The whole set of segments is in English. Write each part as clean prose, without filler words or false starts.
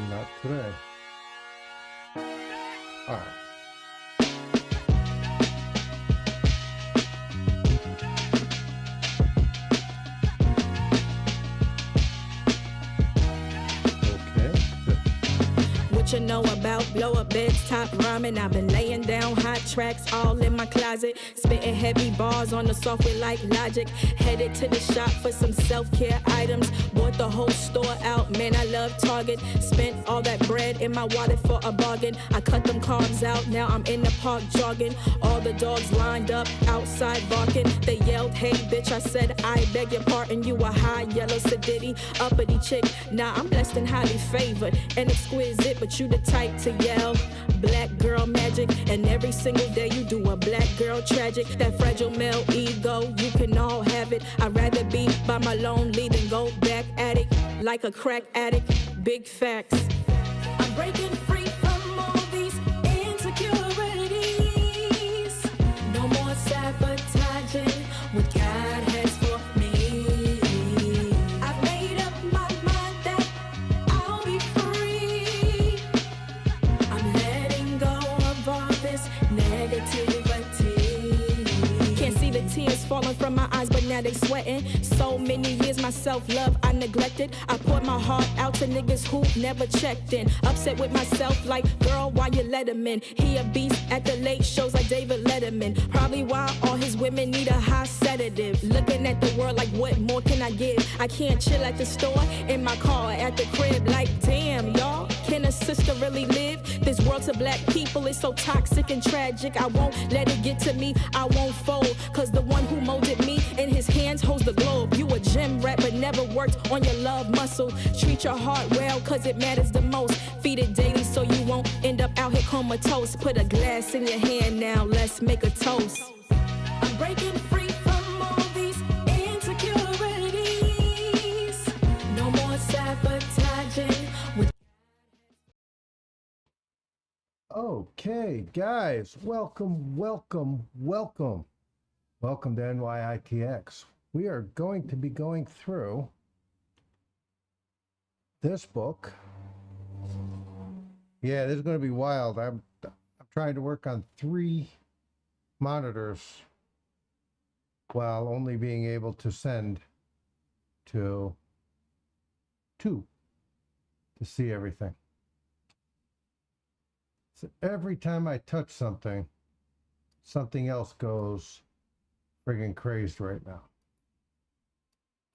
Not today. All right. What you know about blow up beds, top rhyming? I've been laying down hot tracks all in my closet, spitting heavy bars on the software like Logic. Headed to the shop for some self-care items. Bought the whole store out, man, I love Target. Spent all that bread in my wallet for a bargain. I cut them carbs out, now I'm in the park jogging. All the dogs lined up outside barking. They yelled, hey bitch, I said, I beg your pardon. You a high yellow sedity, uppity chick. Nah, I'm blessed and highly favored and exquisite, but you the type to yell black girl magic, and every single day you do a black girl tragic. That fragile male ego, you can all have it. I'd rather be by my lonely than go back at it like a crack addict. Big facts. I'm breaking free from all these insecurities. No more sabotaging what God has for me. I've made up my mind that I'll be free. I'm letting go of all this negativity. Can't see the tears falling from my eyes, but now they sweating. So many years my self-love I neglected. I poured my heart out to niggas who never checked in. Upset with myself like, girl, why you let him in? He a beast at the late shows like David Letterman. Probably why all his women need a high sedative. Looking at the world like, what more can I give? I can't chill at the store, in my car, at the crib. Like, damn, y'all, can a sister really live? This world to black people is so toxic and tragic. I won't let it get to me, I won't fold. Cause the one who molded me in his hands holds the globe. You a gym rat but never worked on your love muscle. Treat your heart well cause it matters the most. Feed it daily so you won't end up out here comatose. Put a glass in your hand now, let's make a toast. I'm breaking free from all these insecurities. No more sabotaging with. Okay, guys, welcome to NYITX. We are going to be going through this book. Yeah, this is going to be wild. I'm trying to work on 3 monitors while only being able to send to 2 to see everything. So every time I touch something, something else goes friggin' crazed right now.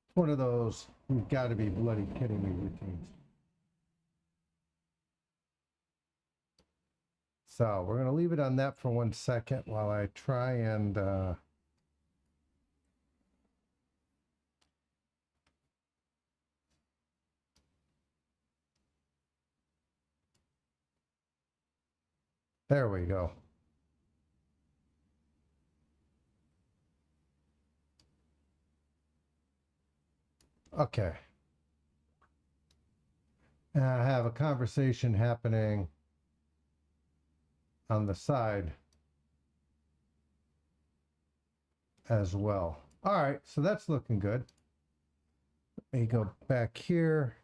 It's one of those, you've got to be bloody kidding me routines. So we're going to leave it on that for 1 second while I try and there we go. Okay. And I have a conversation happening on the side as well. All right, so that's looking good. Let me go back here.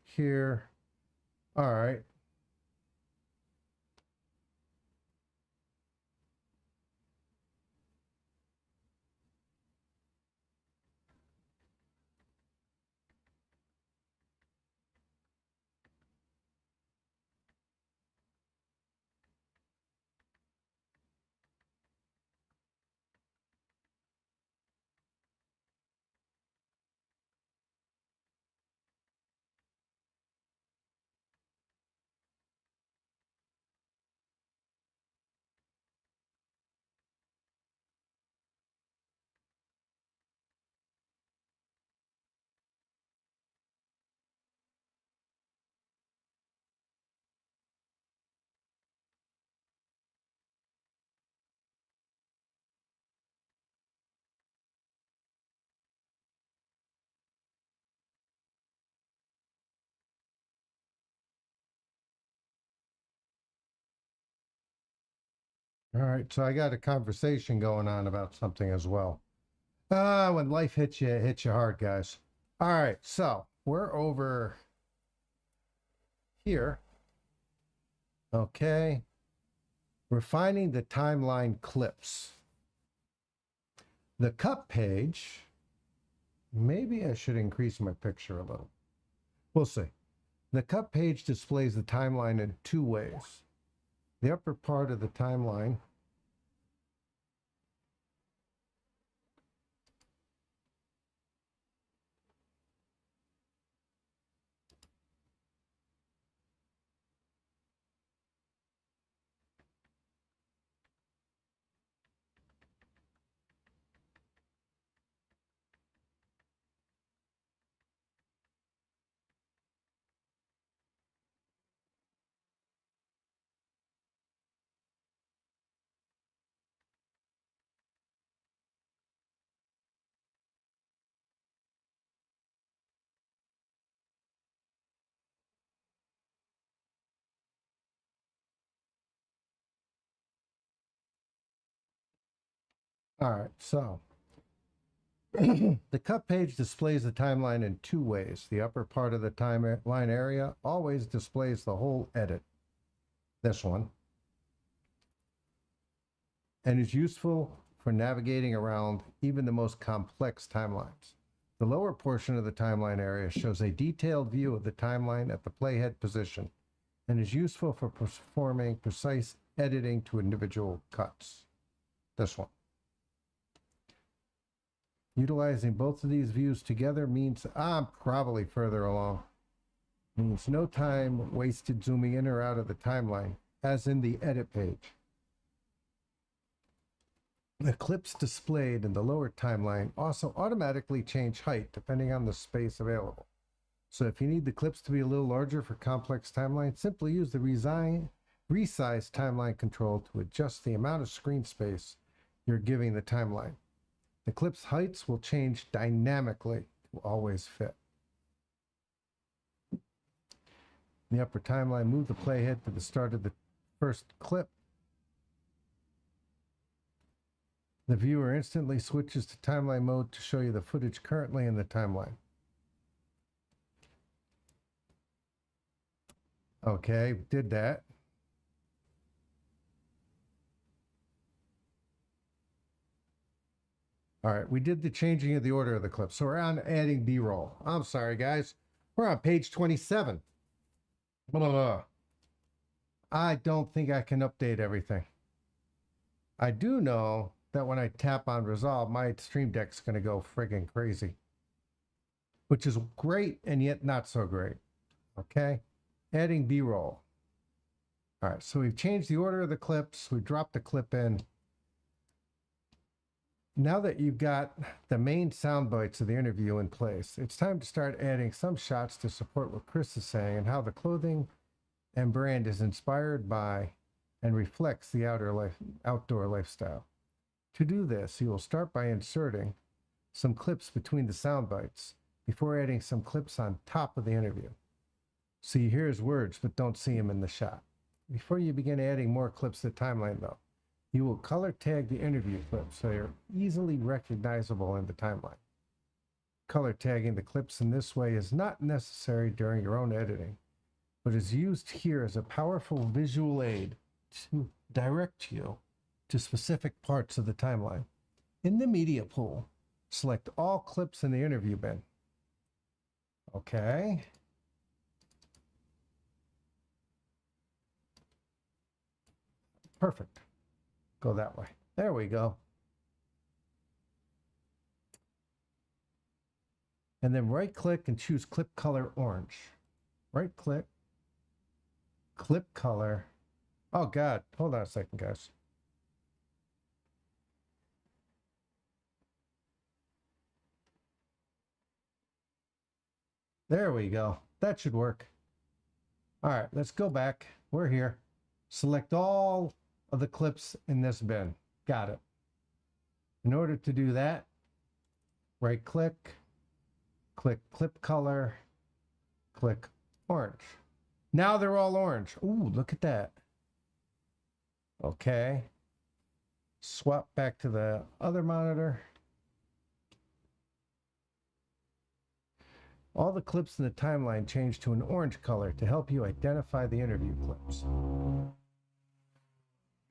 All right. All right, so I got a conversation going on about something as well. When life hits you, it hits you hard, guys. All right, so we're over here Okay. Refining the timeline clips. The cut page, maybe I should increase my picture a little. We'll see. The cut page displays the timeline in two ways. The upper part of the timeline All right, so the cut page displays the timeline in two ways. The upper part of the timeline area always displays the whole edit, this one, and is useful for navigating around even the most complex timelines. The lower portion of the timeline area shows a detailed view of the timeline at the playhead position and is useful for performing precise editing to individual cuts. This one. Utilizing both of these views together means I'm probably further along. Means no time wasted zooming in or out of the timeline, as in the edit page. The clips displayed in the lower timeline also automatically change height depending on the space available. So if you need the clips to be a little larger for complex timelines, simply use the resize timeline control to adjust the amount of screen space you're giving the timeline. The clip's heights will change dynamically to always fit. In the upper timeline, move the playhead to the start of the first clip. The viewer instantly switches to timeline mode to show you the footage currently in the timeline. Okay, did that. All right, we did the changing of the order of the clip. So we're on adding B-roll. I'm sorry, guys. We're on page 27. Blah, blah, blah. I don't think I can update everything. I do know that when I tap on Resolve, my Stream Deck's going to go friggin' crazy, which is great and yet not so great. Okay, adding B-roll. All right, so we've changed the order of the clips. We dropped the clip in. Now that you've got the main sound bites of the interview in place, it's time to start adding some shots to support what Chris is saying and how the clothing and brand is inspired by and reflects the outdoor lifestyle. To do this, you will start by inserting some clips between the sound bites before adding some clips on top of the interview. So you hear his words, but don't see him in the shot. Before you begin adding more clips to the timeline, though, you will color tag the interview clips so they're easily recognizable in the timeline. Color tagging the clips in this way is not necessary during your own editing, but is used here as a powerful visual aid to direct you to specific parts of the timeline. In the media pool, select all clips in the interview bin. Okay. Perfect. Go that way. There we go. And then right click and choose clip color orange. Right click, clip color. Oh God, hold on a second, guys. There we go. That should work. All right, let's go back. We're here. Select all of the clips in this bin. Got it. In order to do that, right click, click clip color, click orange. Now they're all orange. Ooh, look at that. Okay. Swap back to the other monitor. All the clips in the timeline change to an orange color to help you identify the interview clips.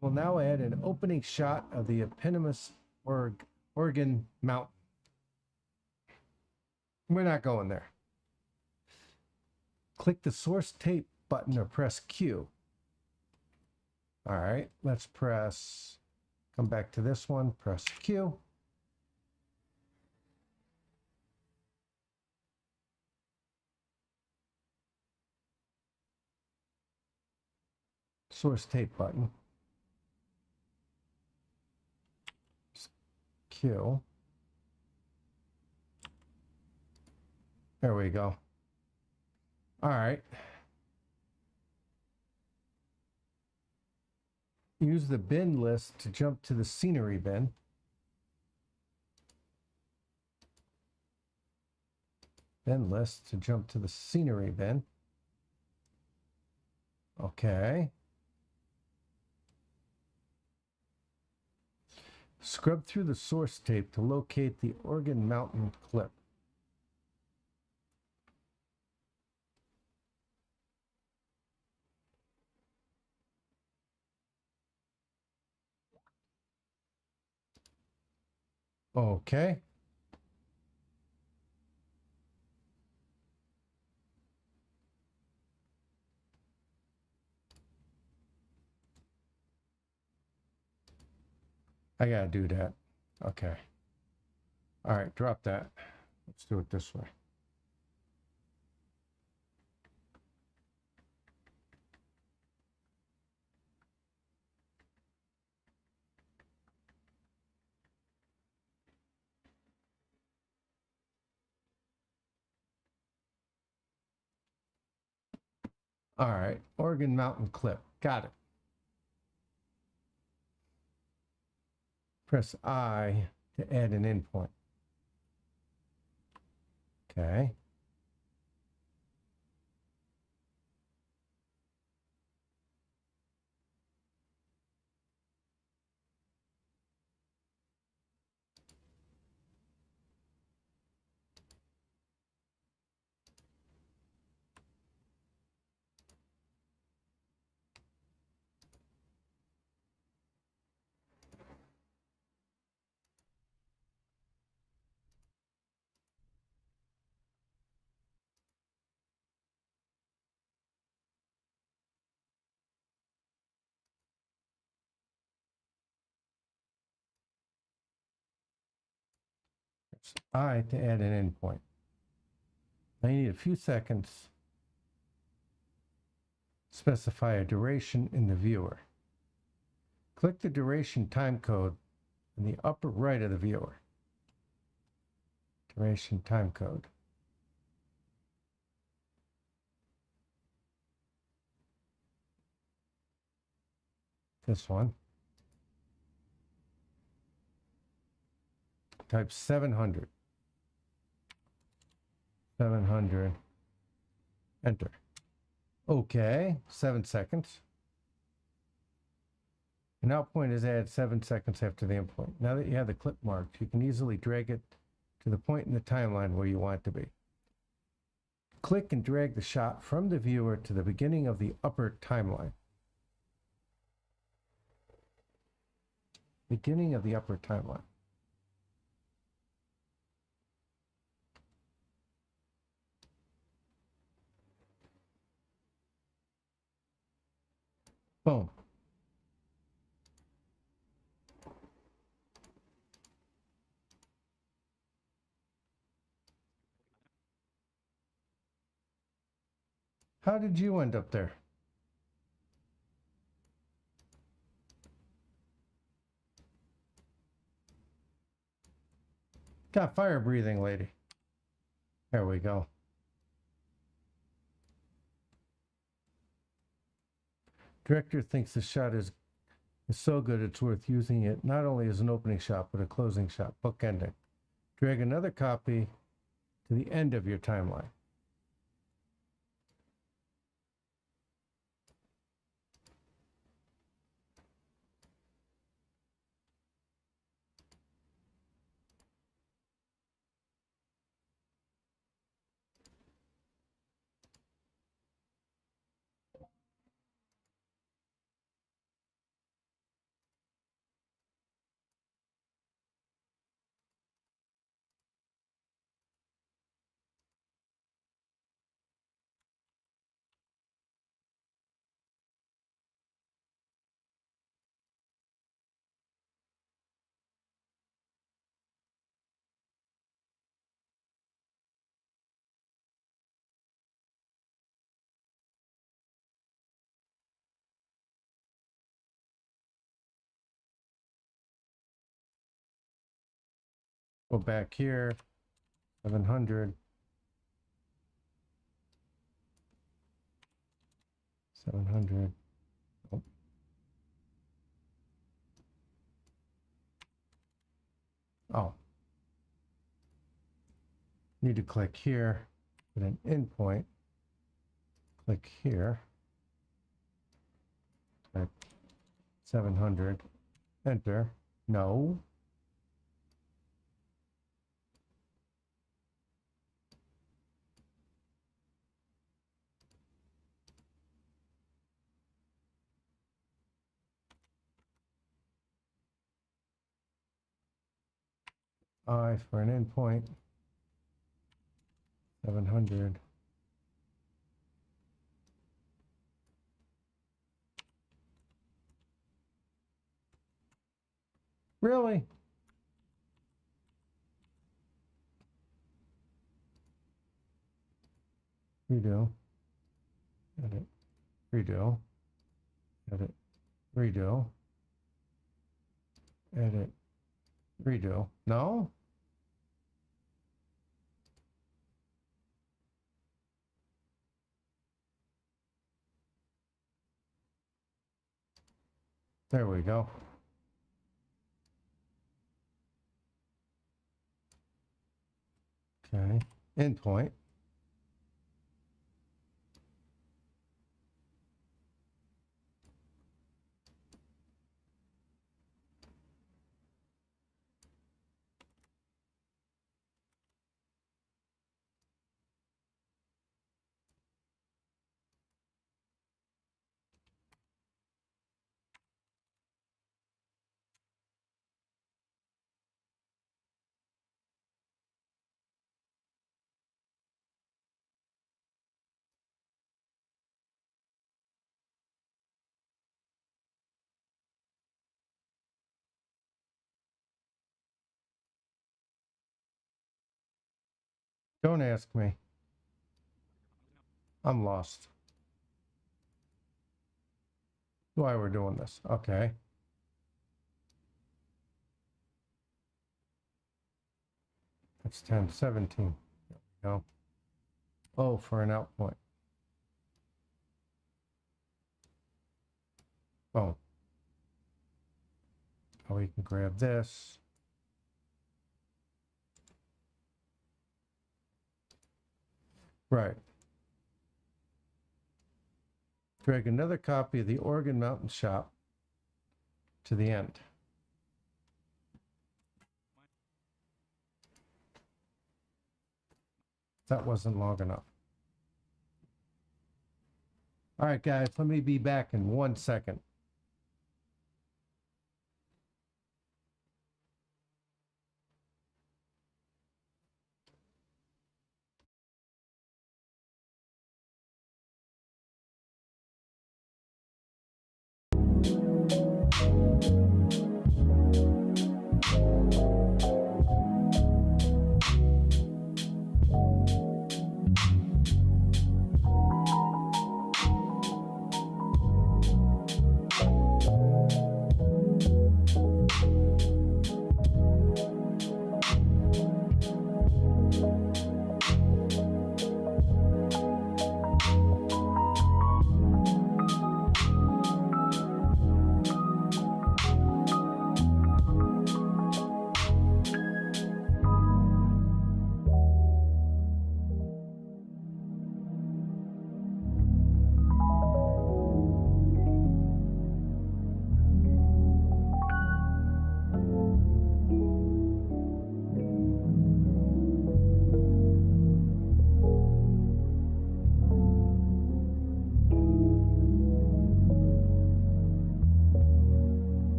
We'll now add an opening shot of the eponymous Oregon Mountain. We're not going there. Click the source tape button or press Q. All right, let's come back to this one, press Q. Source tape button. Q. There we go. All right. Use the bin list to jump to the scenery bin. Bin list to jump to the scenery bin. Okay. Scrub through the source tape to locate the Oregon Mountain clip. Okay. I gotta do that. Okay. All right, drop that. Let's do it this way. All right, Oregon Mountain clip. Got it. Press I to add an endpoint. Okay. Press I to add an endpoint. I need a few seconds. Specify a duration in the viewer. Click the duration time code in the upper right of the viewer. Duration time code. This one. Type 700. 700. Enter. Okay, 7 seconds. An outpoint is added 7 seconds after the endpoint. Now that you have the clip marked, you can easily drag it to the point in the timeline where you want it to be. Click and drag the shot from the viewer to the beginning of the upper timeline. Beginning of the upper timeline. Boom. How did you end up there? Got fire breathing, lady. There we go. Director thinks the shot is so good it's worth using it not only as an opening shot, but a closing shot, bookending. Drag another copy to the end of your timeline. Go back here, 700. 700. Nope. Oh. Need to click here, put an endpoint. Click here. Type 700. Enter. No. I for an endpoint. 700. Really? Redo. Edit. Redo. Edit. Redo. Edit. Redo. No? There we go. Okay. Endpoint. Don't ask me. I'm lost. Why we're doing this. Okay. That's 10, 17. There we go. Oh, for an out point. Oh. Oh, we can grab this. Right. Drag another copy of the Oregon Mountain Shop to the end. That wasn't long enough. All right, guys, let me be back in 1 second.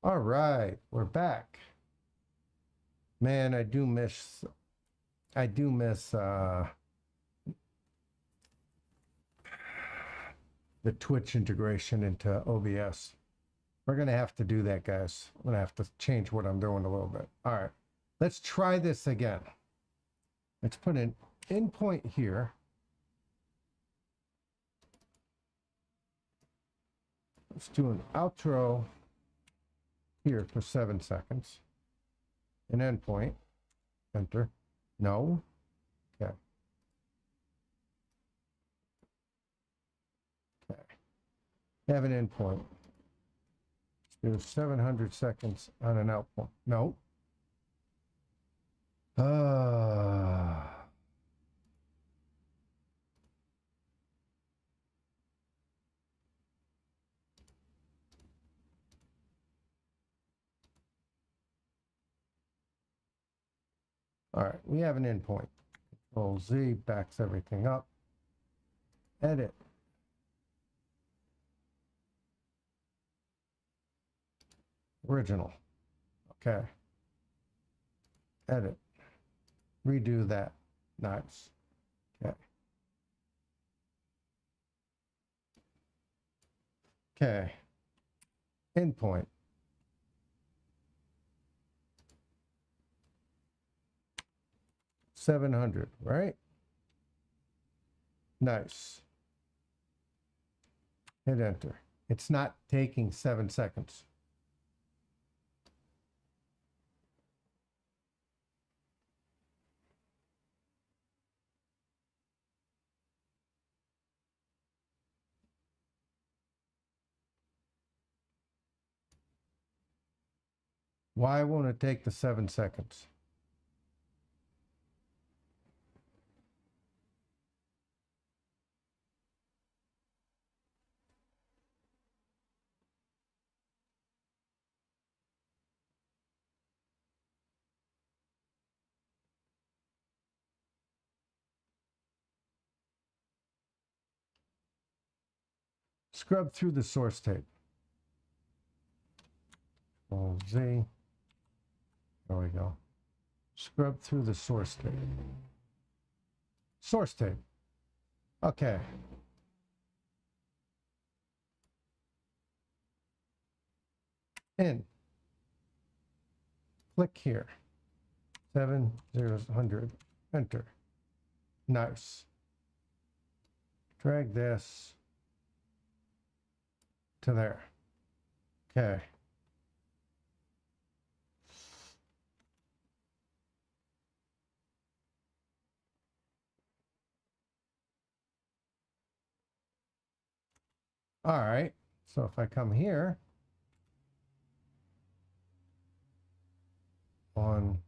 All right, we're back. Man, I do miss the Twitch integration into OBS. We're gonna have to do that, guys. I'm gonna have to change what I'm doing a little bit. All right, let's try this again. Let's put an endpoint here. Let's do an outro here for 7 seconds. An endpoint. Enter. No. Okay. Okay. Have an endpoint. Let's do 700 seconds on an outpoint. No. All right, we have an endpoint. Control Z backs everything up. Edit. Original. Okay. Edit. Redo that. Nice. Okay. Okay. Endpoint. $700, right? Nice. Hit enter. It's not taking 7 seconds. Why won't it take the 7 seconds? Scrub through the source tape. Control Z. There we go. Scrub through the source tape. Source tape. Okay. In. Click here. 700. Enter. Nice. Drag this to there. Okay. All right. So if I come here on,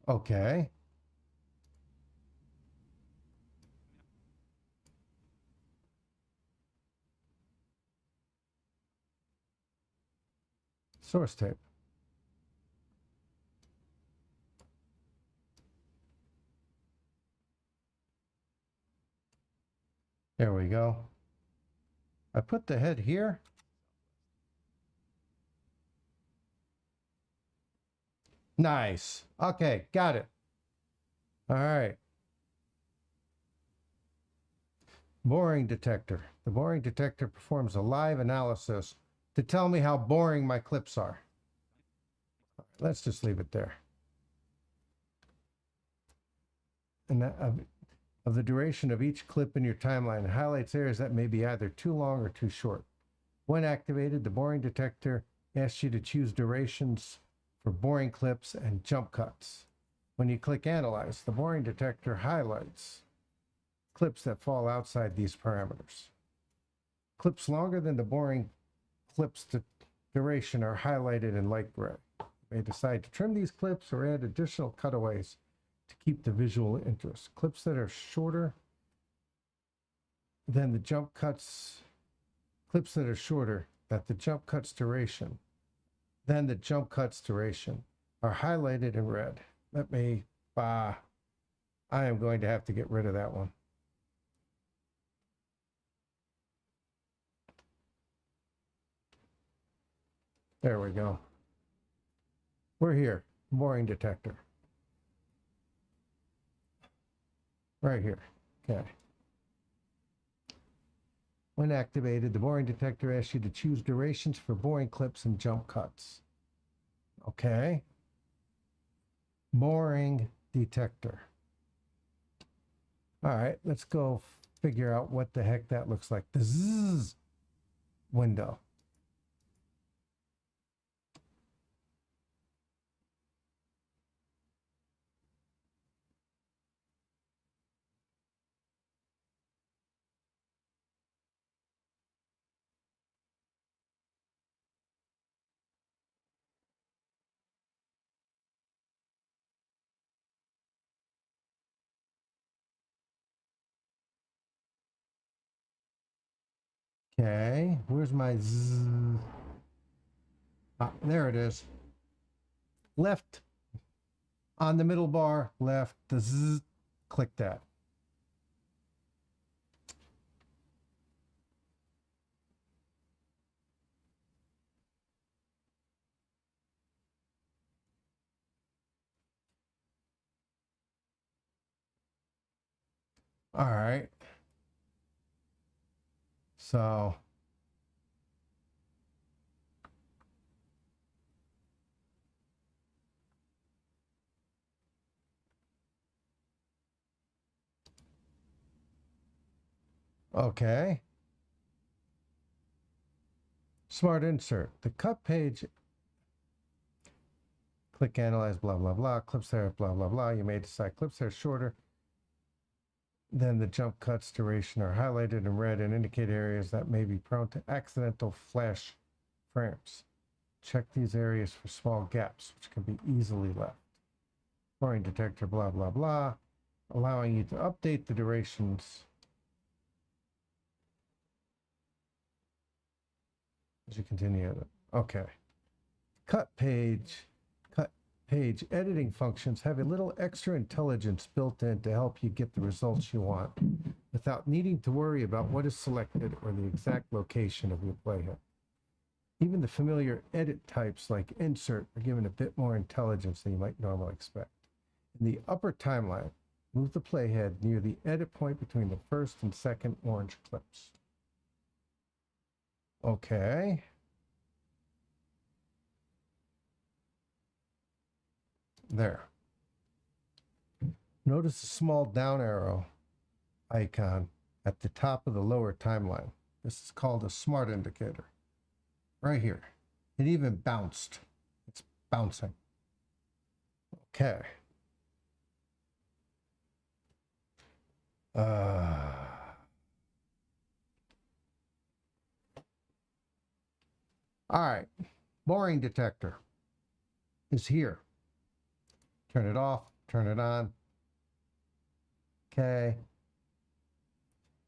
okay. Source tape. There we go. I put the head here. Nice. Okay, got it. All right. Boring detector. The boring detector performs a live analysis to tell me how boring my clips are. Let's just leave it there. And that, of the duration of each clip in your timeline, it highlights areas that may be either too long or too short. When activated, the boring detector asks you to choose durations for boring clips and jump cuts. When you click Analyze, the boring detector highlights clips that fall outside these parameters. Clips longer than the boring clips duration are highlighted in light gray. You may decide to trim these clips or add additional cutaways to keep the visual interest. Clips that are shorter than the jump cuts, clips that are shorter than the jump cuts duration, are highlighted in red. Let me, I am going to have to get rid of that one. There we go. We're here. Boring detector. Right here. Okay. When activated, the boring detector asks you to choose durations for boring clips and jump cuts. Okay. Boring detector. All right, let's go figure out what the heck that looks like. The zzz window. Okay, where's my zzz? Ah, there it is. Left on the middle bar, left, the zzz, click that. All right. So okay. Smart insert. The cut page. Click analyze, blah, blah, blah. Clips there, blah, blah, blah. You may decide clips there shorter than the jump cuts duration are highlighted in red and indicate areas that may be prone to accidental flash frames. Check these areas for small gaps, which can be easily left. Boring detector, blah, blah, blah. Allowing you to update the durations as you continue. Okay. Cut page editing functions have a little extra intelligence built in to help you get the results you want without needing to worry about what is selected or the exact location of your playhead. Even the familiar edit types like insert are given a bit more intelligence than you might normally expect. In the upper timeline, move the playhead near the edit point between the first and second orange clips. Okay. There. Notice a small down arrow icon at the top of the lower timeline. This is called a smart indicator. Right here. It even bounced. It's bouncing. Okay. All right. Boring detector is here. Turn it off, turn it on. Okay.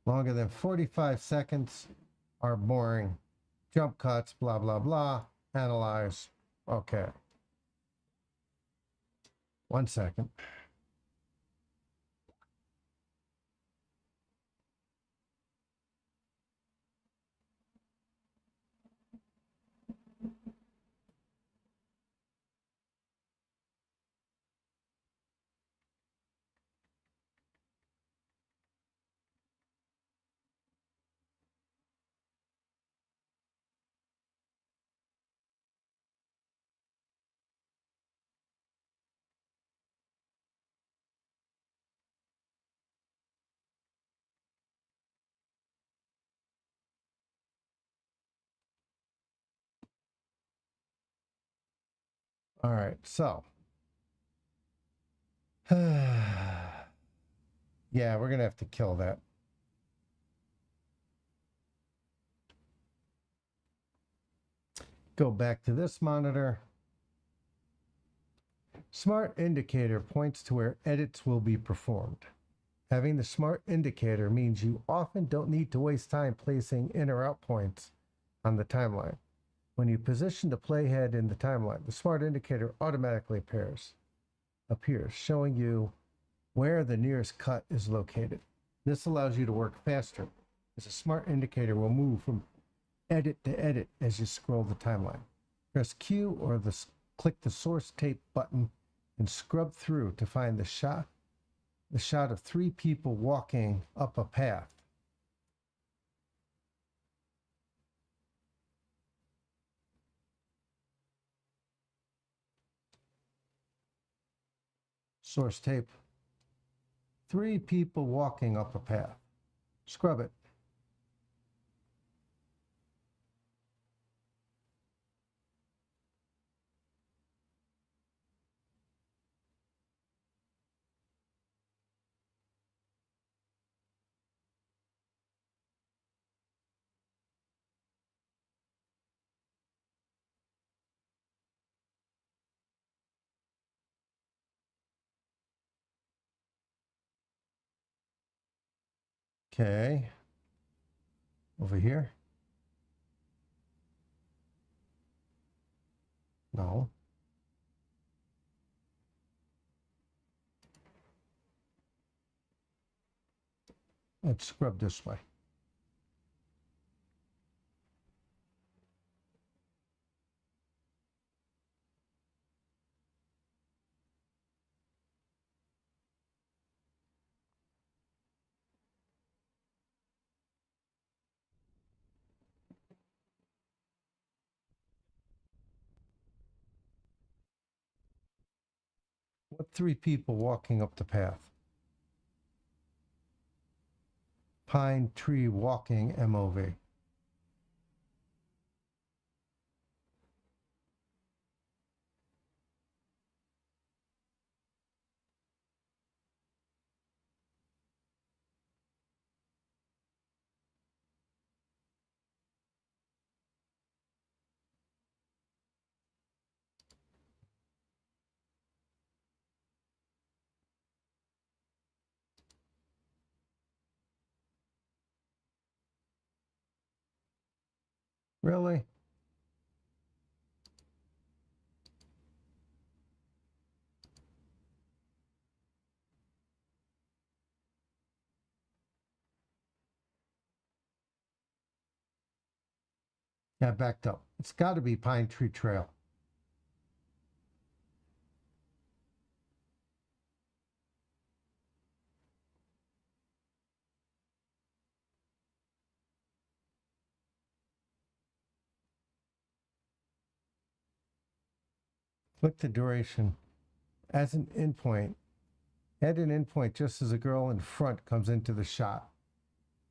Longer than 45 seconds are boring. Jump cuts, blah, blah, blah. Analyze. Okay. 1 second. All right, so. Yeah, we're going to have to kill that. Go back to this monitor. Smart indicator points to where edits will be performed. Having the smart indicator means you often don't need to waste time placing in or out points on the timeline. When you position the playhead in the timeline, the smart indicator automatically appears, showing you where the nearest cut is located. This allows you to work faster, as a smart indicator will move from edit to edit as you scroll the timeline. Press Q or click the source tape button and scrub through to find the shot of three people walking up a path. Source tape. Three people walking up a path. Scrub it. Okay. Over here. No. Let's scrub this way. What three people walking up the path? Pine tree walking MOV. Really? Yeah, backed up. It's got to be Pine Tree Trail. Click the duration as an endpoint. Add an endpoint just as a girl in front comes into the shot.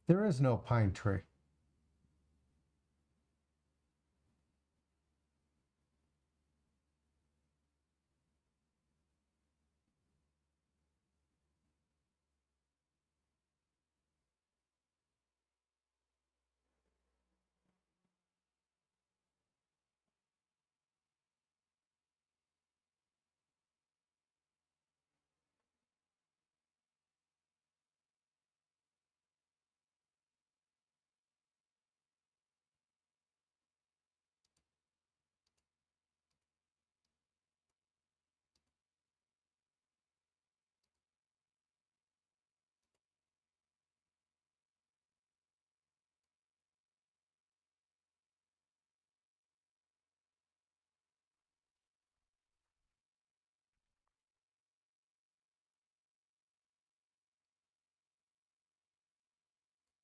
There is no pine tree.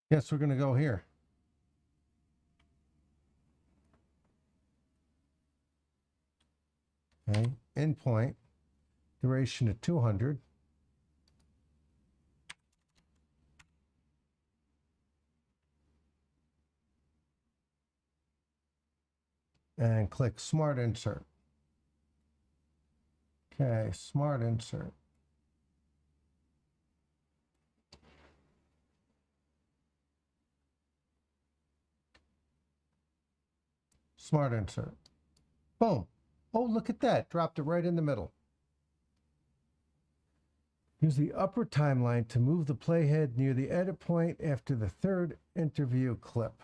Yes, we're going to go here. Okay, endpoint, duration of 200. And click Smart Insert. Okay, Smart Insert. Smart Insert. Boom. Oh, look at that. Dropped it right in the middle. Use the upper timeline to move the playhead near the edit point after the third interview clip.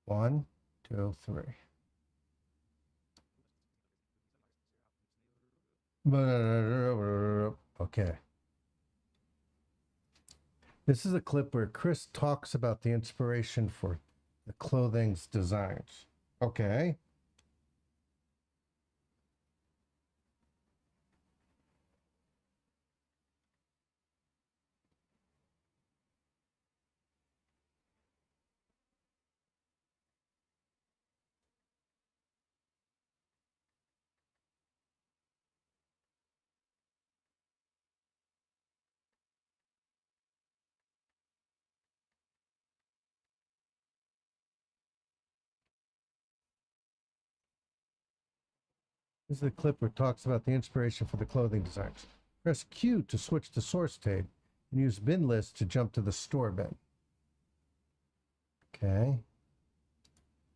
1, 2, 3. Okay. This is a clip where Chris talks about the inspiration for the clothing's designs. Okay. This is the clip where it talks about the inspiration for the clothing designs. Press Q to switch to source tape and use bin list to jump to the store bin. Okay.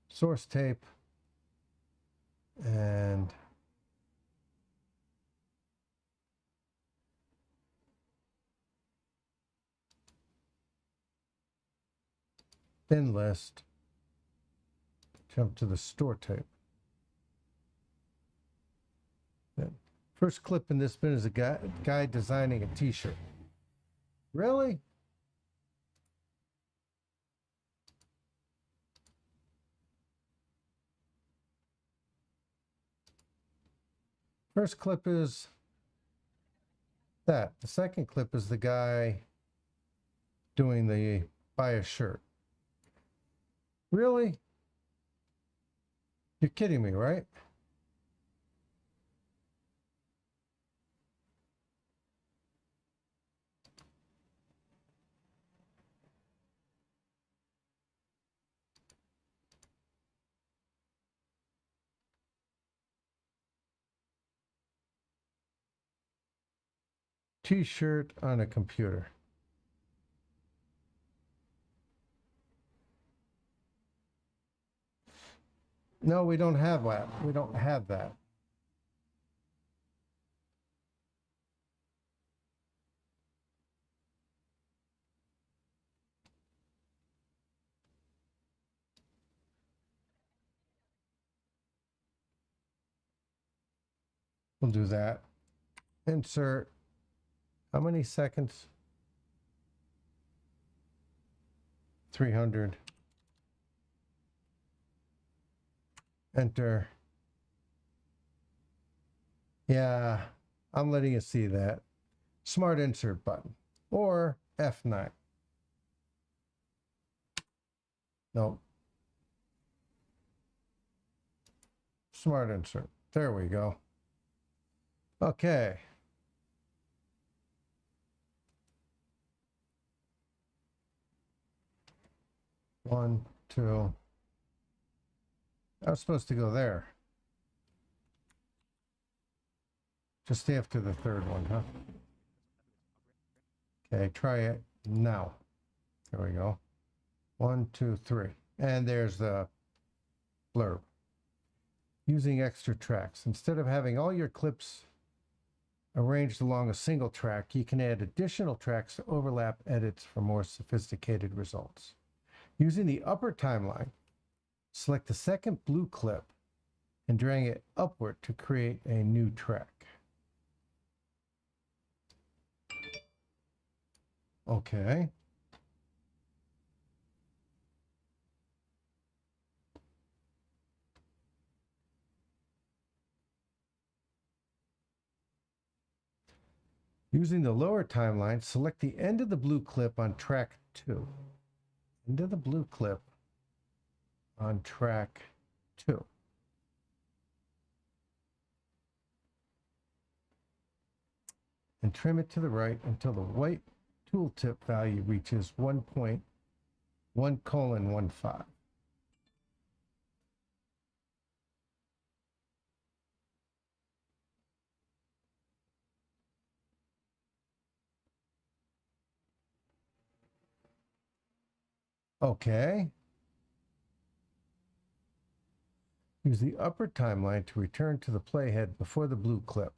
Source tape and bin list. Jump to the store tape. Then first clip in this bin is a guy designing a t-shirt. Really? First clip is that. The second clip is the guy doing the buy a shirt. Really? You're kidding me, right? T-shirt on a computer. No, we don't have that. We don't have that. We'll do that. Insert. How many seconds? 300. Enter. Yeah, I'm letting you see that. Smart insert button. Or F9. Nope. Smart insert. There we go. Okay. One, two. I was supposed to go there. Just after the third one, huh? Okay, try it now. There we go. 1, 2, 3. And there's the blurb. Using extra tracks. Instead of having all your clips arranged along a single track, you can add additional tracks to overlap edits for more sophisticated results. Using the upper timeline, select the second blue clip and drag it upward to create a new track. Okay. Using the lower timeline, select the end of the blue clip on track 2. End of the blue clip on track 2. And trim it to the right until the white tooltip value reaches 1.1:15. Okay. Use the upper timeline to return to the playhead before the blue clip.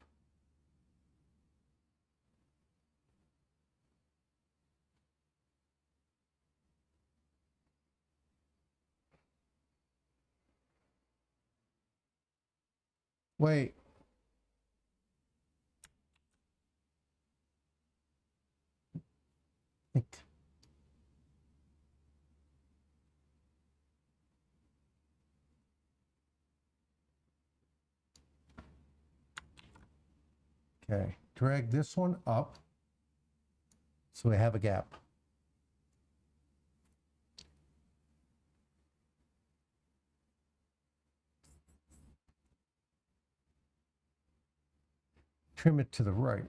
Wait. Okay, drag this one up so we have a gap. Trim it to the right.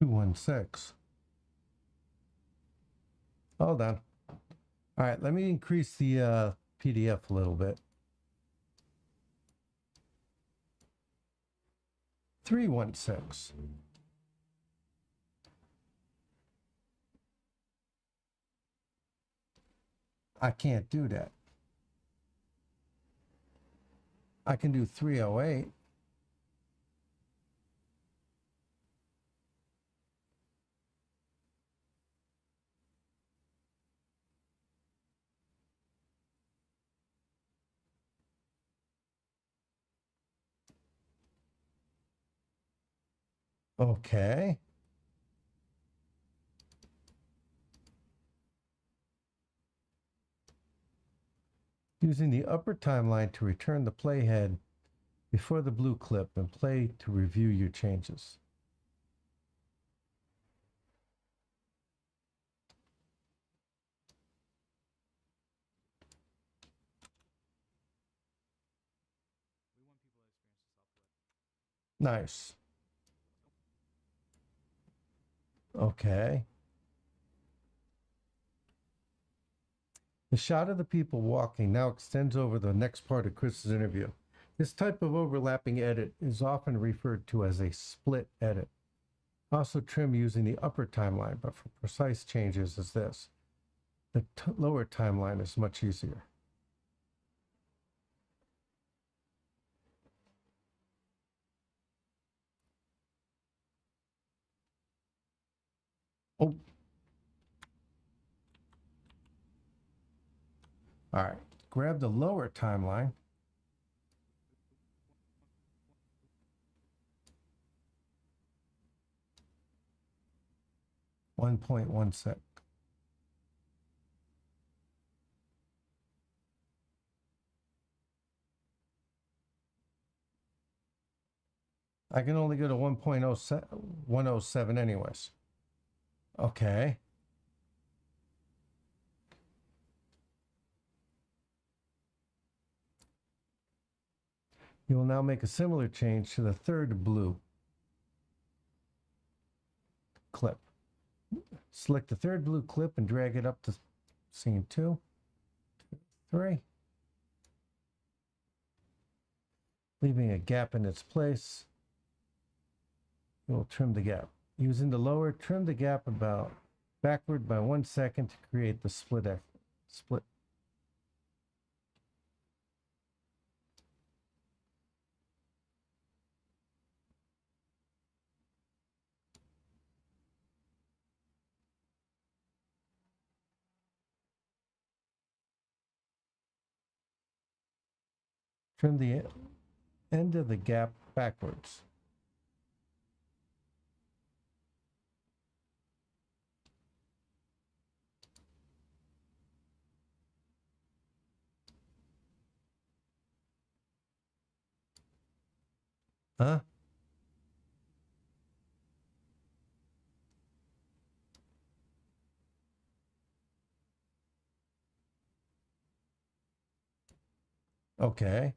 Two, 1, 6. Hold on. All right, let me increase the PDF a little bit. 3, 1, 6. I can't do that. I can do 308. Okay. Using the upper timeline to return the playhead before the blue clip and play to review your changes. Nice. Okay. The shot of the people walking now extends over the next part of Chris's interview. This type of overlapping edit is often referred to as a split edit. Also trim using the upper timeline, but for precise changes as this. The lower timeline is much easier. Oh. All right, grab the lower timeline. .1 sec. I can only go to 1.107 anyways. Okay. You will now make a similar change to the third blue clip. Select the third blue clip and drag it up to scene 2, 3. Leaving a gap in its place. You will trim the gap. Using the lower, trim the gap about backward by 1 second to create the split. Trim the end of the gap backwards. Huh? Okay.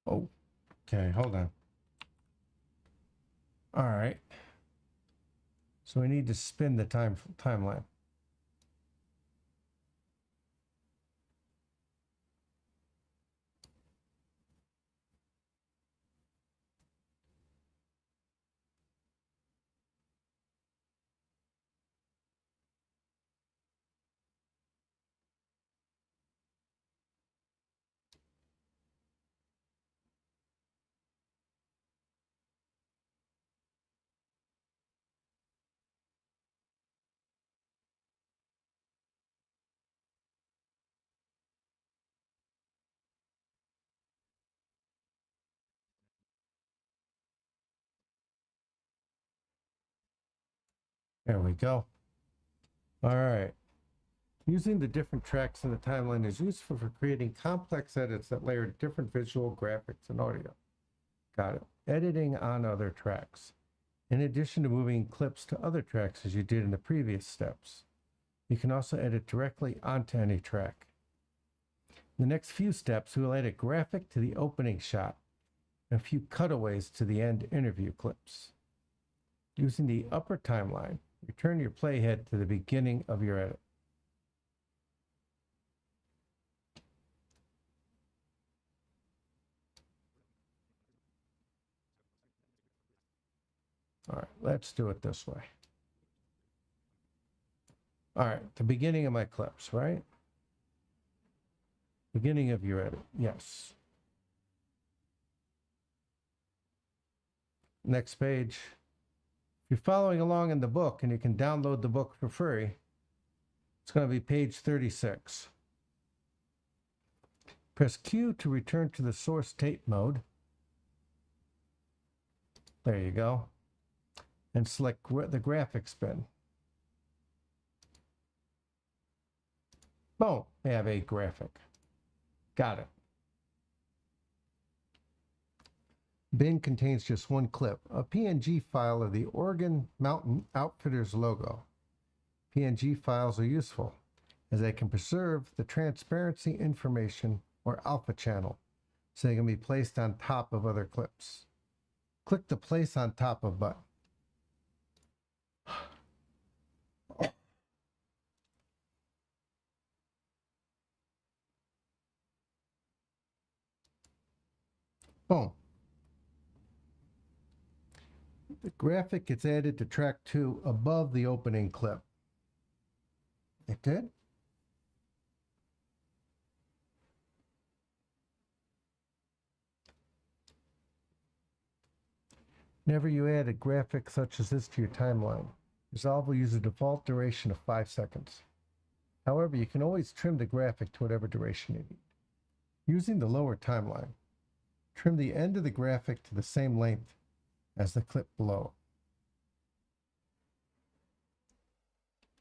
Oh, okay, hold on. All right. So we need to spin the timeline. There we go. All right. Using the different tracks in the timeline is useful for creating complex edits that layer different visual, graphics, and audio. Got it. Editing on other tracks. In addition to moving clips to other tracks as you did in the previous steps, you can also edit directly onto any track. In the next few steps, we will add a graphic to the opening shot and a few cutaways to the end interview clips. Using the upper timeline, return your playhead to the beginning of your edit. All right, let's do it this way. All right, the beginning of my clips, right? Beginning of your edit, yes. Next page. If you're following along in the book, and you can download the book for free, it's going to be page 36. Press Q to return to the source tape mode. There you go. And select the graphics bin. Boom, we have a graphic. Got it. Bin contains just one clip, a PNG file of the Oregon Mountain Outfitters logo. PNG files are useful as they can preserve the transparency information or alpha channel so they can be placed on top of other clips. Click the Place on Top of button. Boom. The graphic gets added to track 2 above the opening clip. It did? Whenever you add a graphic such as this to your timeline, Resolve will use a default duration of 5 seconds. However, you can always trim the graphic to whatever duration you need. Using the lower timeline, trim the end of the graphic to the same length as the clip below.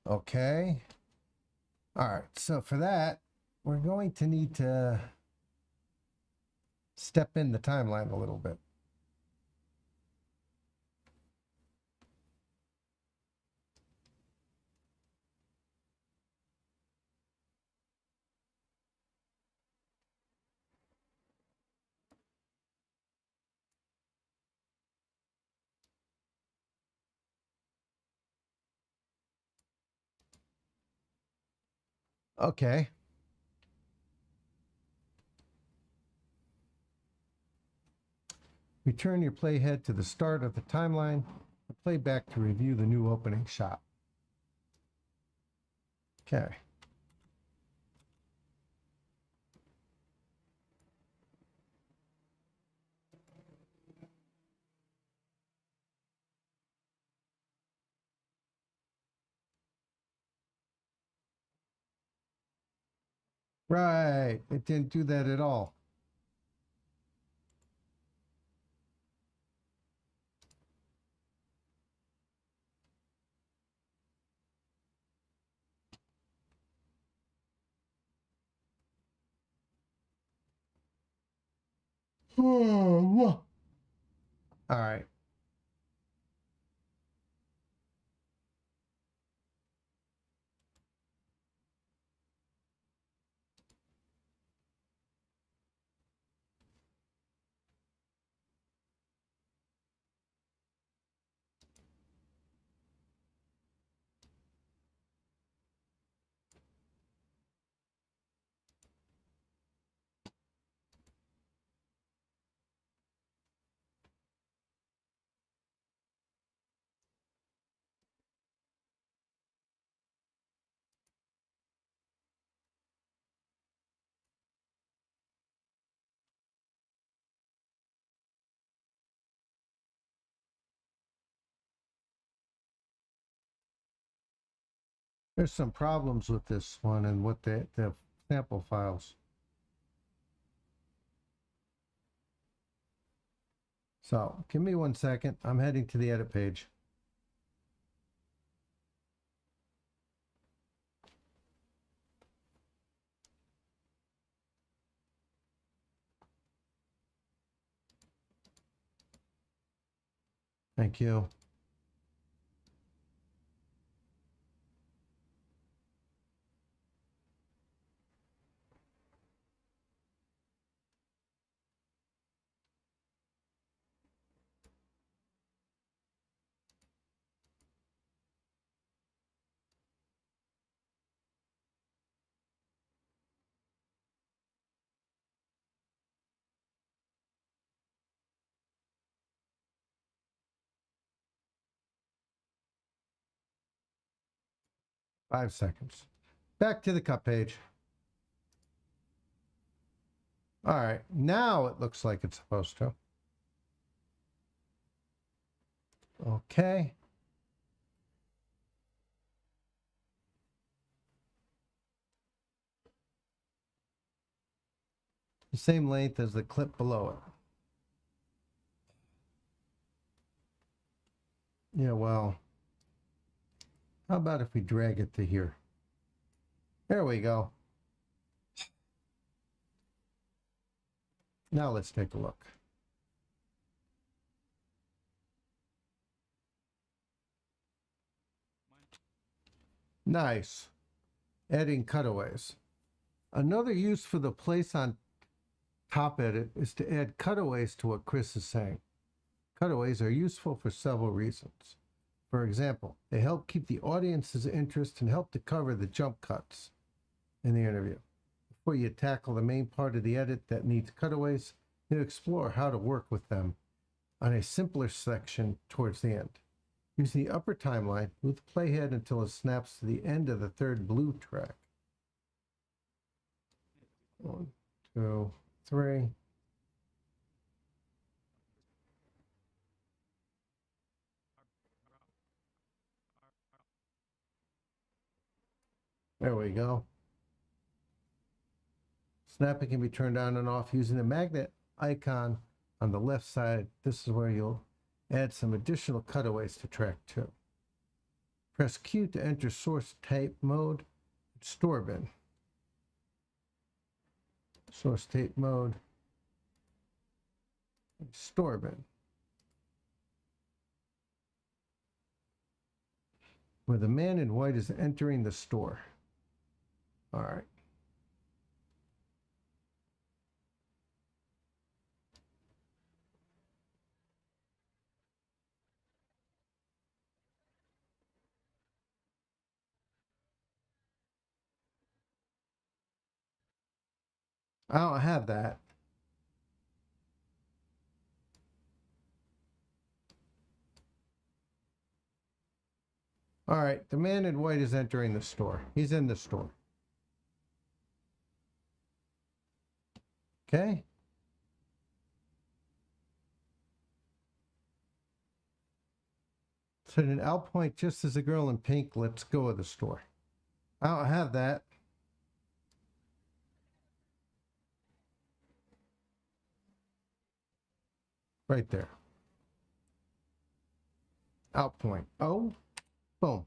Okay. All right, so for that, we're going to need to step in the timeline a little bit. Okay. Return your playhead to the start of the timeline and play back to review the new opening shot. Okay. Right, it didn't do that at all. All right. There's some problems with this one and what the sample files. So give me 1 second. I'm heading to the edit page. Thank you. Five seconds. Back to the cut page. All right, now it looks like it's supposed to. Okay. The same length as the clip below it. Yeah, well, how about if we drag it to here? There we go. Now let's take a look. Nice. Adding cutaways. Another use for the place on top edit is to add cutaways to what Chris is saying. Cutaways are useful for several reasons. For example, they help keep the audience's interest and help to cover the jump cuts in the interview. Before you tackle the main part of the edit that needs cutaways, you explore how to work with them on a simpler section towards the end. Use the upper timeline, move the playhead until it snaps to the end of the third blue track. 1, 2, 3. There we go. Snapping can be turned on and off using the magnet icon on the left side. This is where you'll add some additional cutaways to track 2. Press Q to enter source tape mode, store bin. Source tape mode, store bin. Where the man in white is entering the store. All right. I don't have that. All right, the man in white is entering the store. He's in the store. Okay. So an out point just as the girl in pink lets go of the store. I don't have that. Right there. Out point. Oh, boom.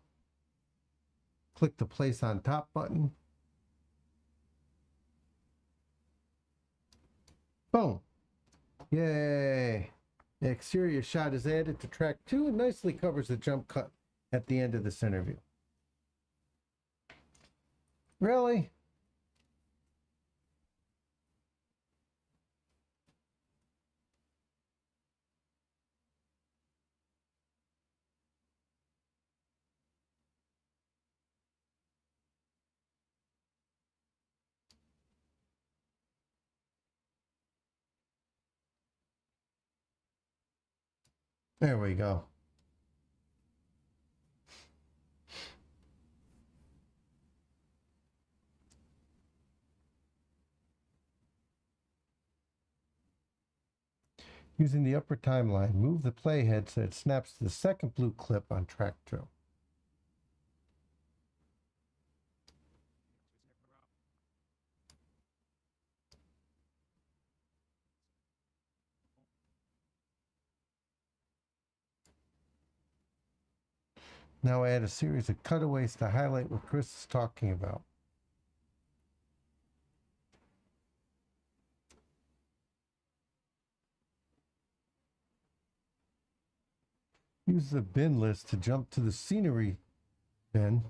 Click the place on top button. Boom. Yay! The exterior shot is added to track 2 and nicely covers the jump cut at the end of this interview. Really? There we go. Using the upper timeline, move the playhead so it snaps to the second blue clip on track 2. Now add a series of cutaways to highlight what Chris is talking about. Use the bin list to jump to the scenery bin.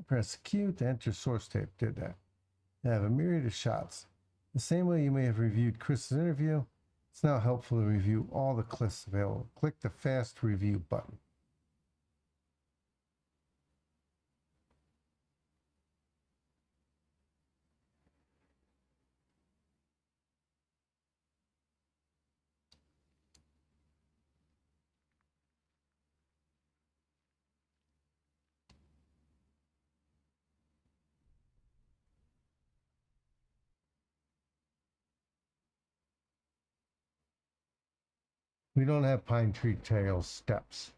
Press Q to enter source tape. Did that. I have a myriad of shots. The same way you may have reviewed Chris's interview, it's now helpful to review all the clips available. Click the Fast Review button. We don't have Pine Tree Trail steps.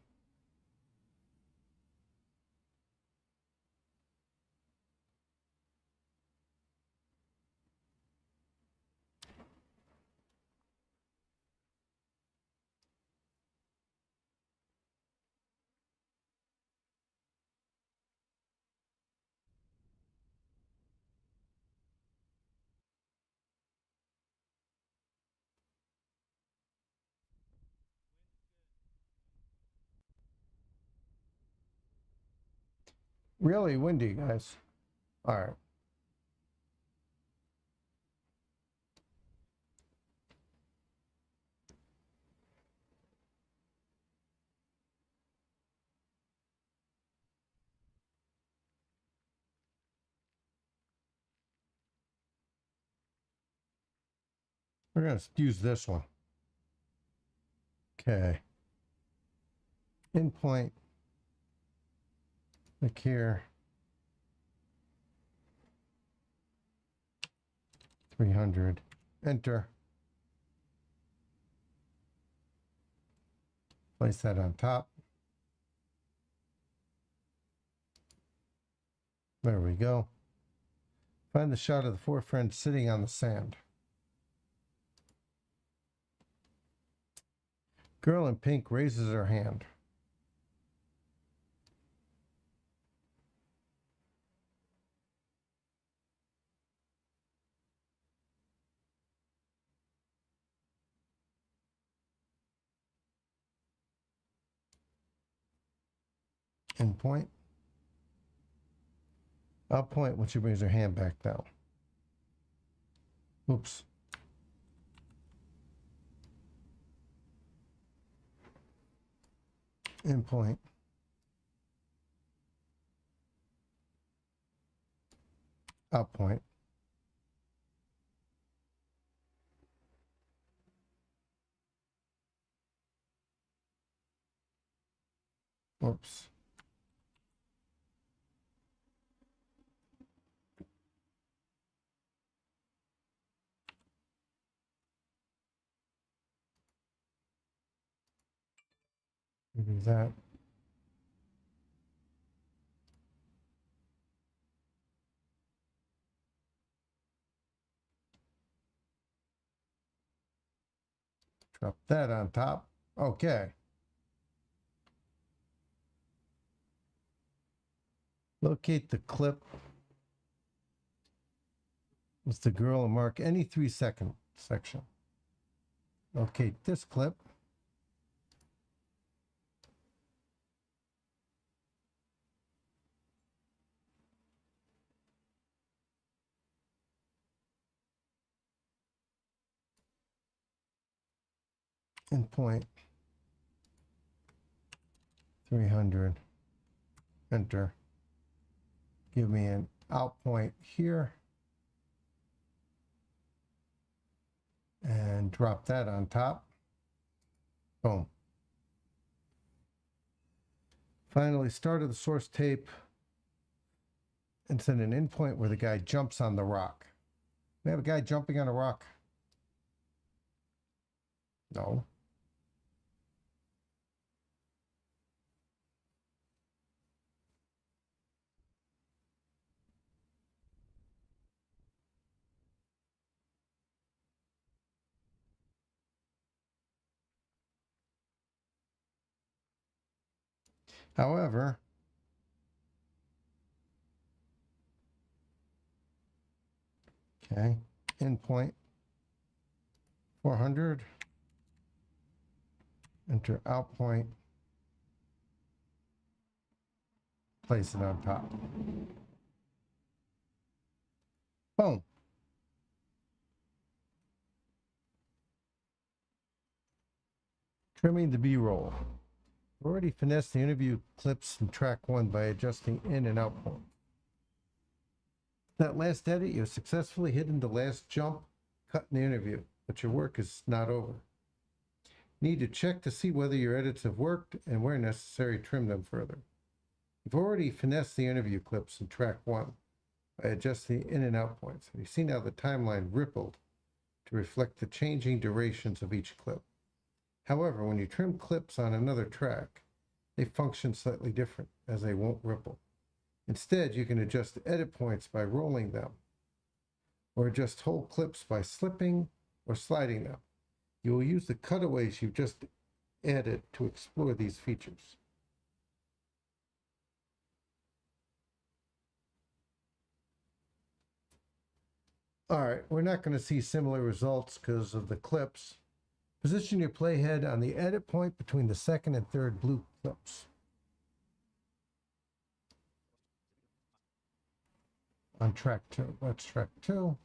Really windy, guys. All right. We're going to use this one. Okay. Endpoint. Click here. 300. Enter. Place that on top. There we go. Find the shot of the 4 friends sitting on the sand. Girl in pink raises her hand. Endpoint. I'll point when she brings her hand back down. Oops. Endpoint. Out point. Oops. Maybe that. Drop that on top. Okay. Locate the clip with the girl and mark any 3-second section. Locate this clip. And point 300. Enter. Give me an out point here. And drop that on top. Boom. Finally, started the source tape and send an in point where the guy jumps on the rock. We have a guy jumping on a rock. No. However, okay, in point 400, enter out point, place it on top. Boom. Trimming the B-roll. Already finessed the interview clips in track 1 by adjusting in and out point. That last edit, you have successfully hidden the last jump cut in the interview, but your work is not over. Need to check to see whether your edits have worked and where necessary, trim them further. You've already finessed the interview clips in track 1 by adjusting in and out points. And you see now the timeline rippled to reflect the changing durations of each clip. However, when you trim clips on another track, they function slightly different, as they won't ripple. Instead, you can adjust edit points by rolling them, or adjust whole clips by slipping or sliding them. You will use the cutaways you've just added to explore these features. All right, we're not going to see similar results because of the clips. Position your playhead on the edit point between the second and third blue clips. On track 2. That's track 2.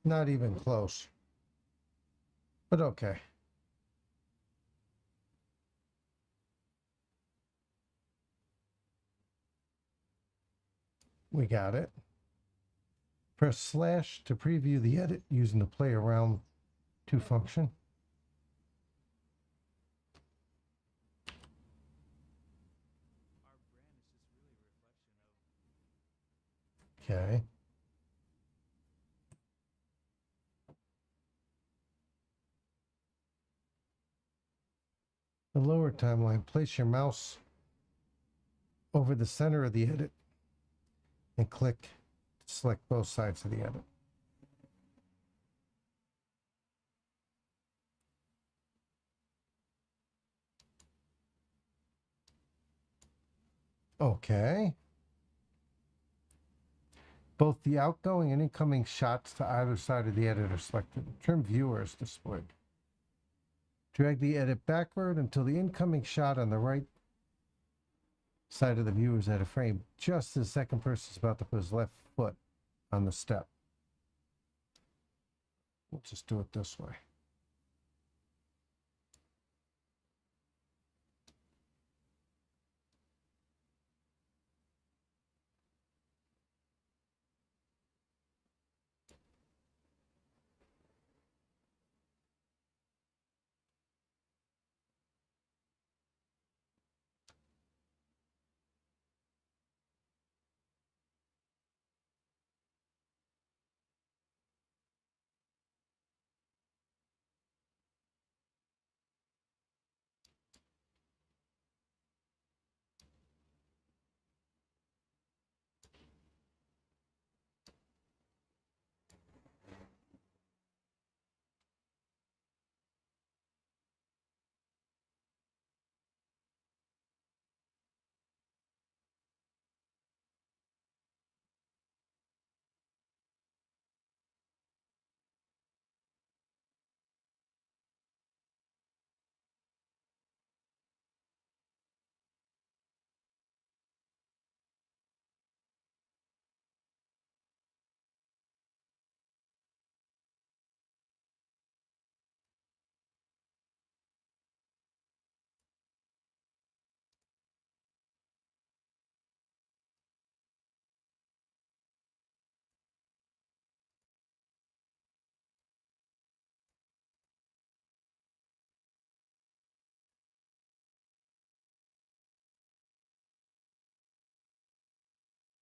Not even close. But okay. We got it. Press slash to preview the edit using the play around to function. Okay. The lower timeline, place your mouse over the center of the edit and click to select both sides of the edit. Okay. Both the outgoing and incoming shots to either side of the edit are selected. Trim viewer is displayed. Drag the edit backward until the incoming shot on the right side of the viewer is out of frame, just as the second person is about to put his left foot on the step. We'll just do it this way.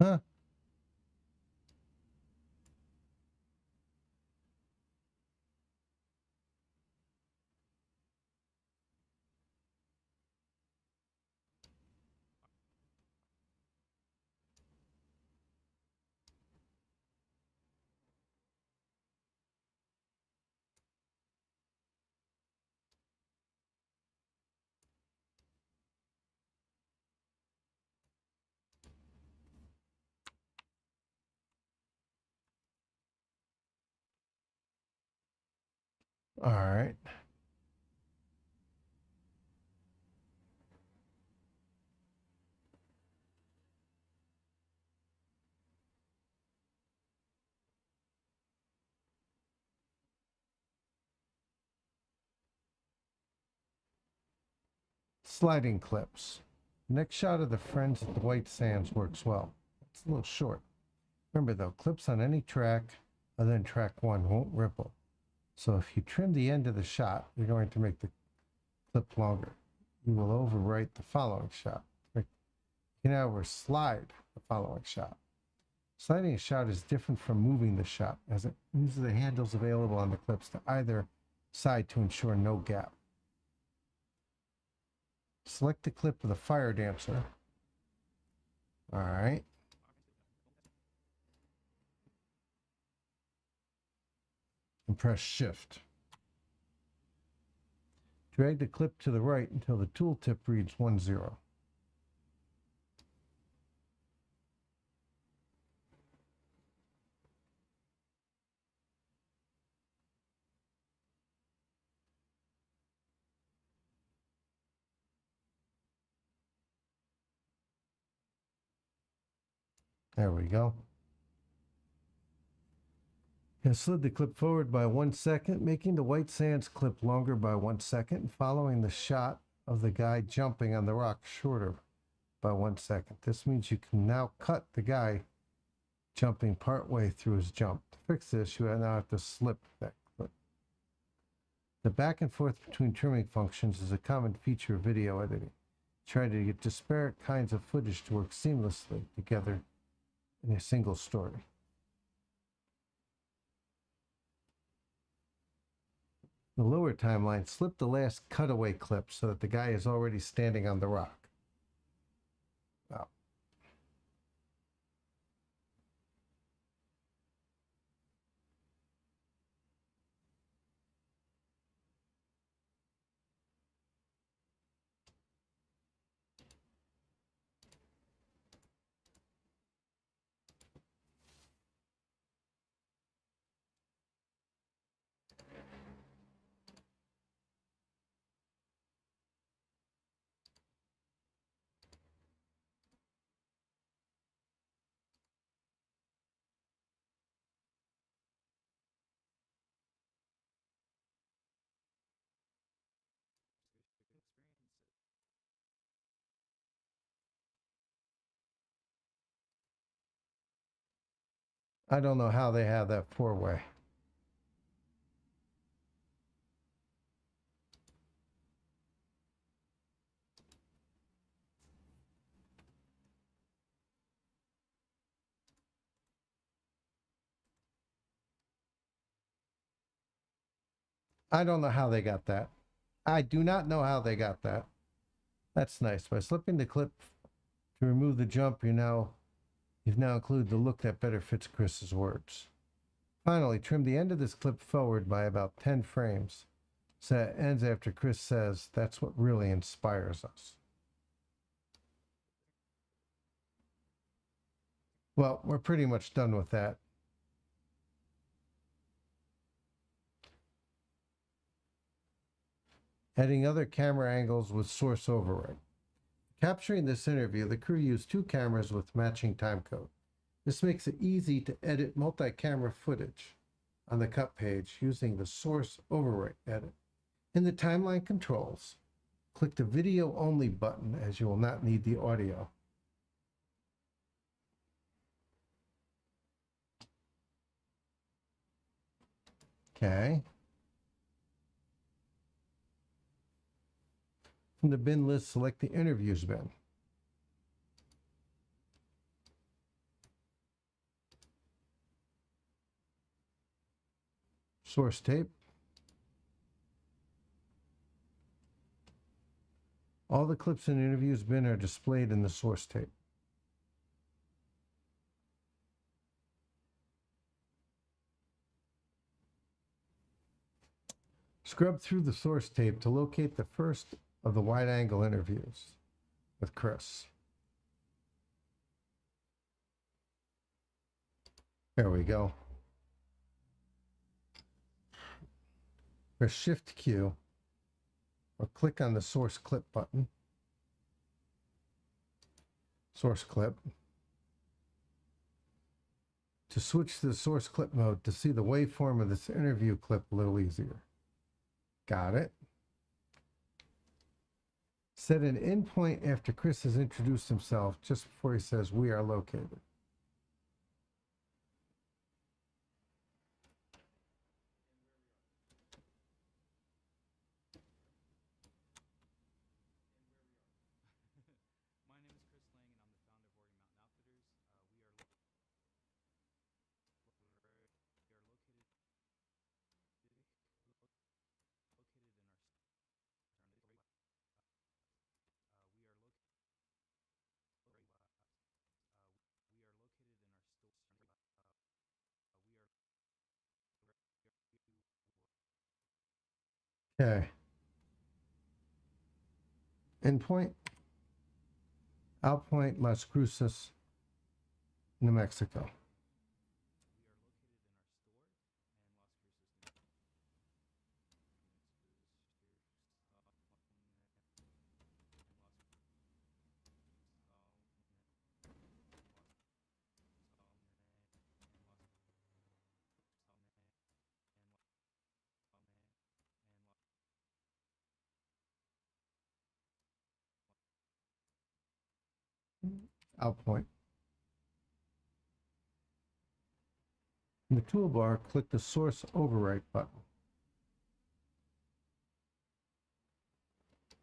Huh? All right. Sliding clips. Next shot of the friends at the White Sands works well. It's a little short. Remember though, clips on any track other than track one won't ripple. So if you trim the end of the shot, you're going to make the clip longer. You will overwrite the following shot. You can now slide the following shot. Sliding a shot is different from moving the shot, as it uses the handles available on the clips to either side to ensure no gap. Select the clip of the fire dancer. All right. And press shift. Drag the clip to the right until the tooltip reads 10. There we go. And slid the clip forward by 1 second, making the White Sands clip longer by 1 second, following the shot of the guy jumping on the rock shorter by 1 second. This means you can now cut the guy jumping partway through his jump. To fix this, you now have to slip that clip. The back and forth between trimming functions is a common feature of video editing. Try to get disparate kinds of footage to work seamlessly together in a single story. The lower timeline, slip the last cutaway clip so that the guy is already standing on the rock. Wow. I don't know how they have that four-way. I don't know how they got that. I do not know how they got that. That's nice. By slipping the clip to remove the jump, you've now included the look that better fits Chris's words. Finally, trim the end of this clip forward by about 10 frames, so it ends after Chris says, "That's what really inspires us." Well, we're pretty much done with that. Adding other camera angles with source override. Capturing this interview, the crew used 2 cameras with matching timecode. This makes it easy to edit multi-camera footage on the cut page using the source override edit. In the timeline controls, click the video only button as you will not need the audio. Okay. From the bin list, select the interviews bin. Source tape. All the clips and interviews bin are displayed in the source tape. Scrub through the source tape to locate the first of the wide-angle interviews with Chris. There we go. Press Shift Q or click on the source clip button. Source clip. To switch to the source clip mode to see the waveform of this interview clip a little easier. Got it. Set an endpoint after Chris has introduced himself just before he says we are located. Okay. Endpoint. Outpoint Las Cruces, New Mexico. Outpoint. In the toolbar, click the Source Overwrite button.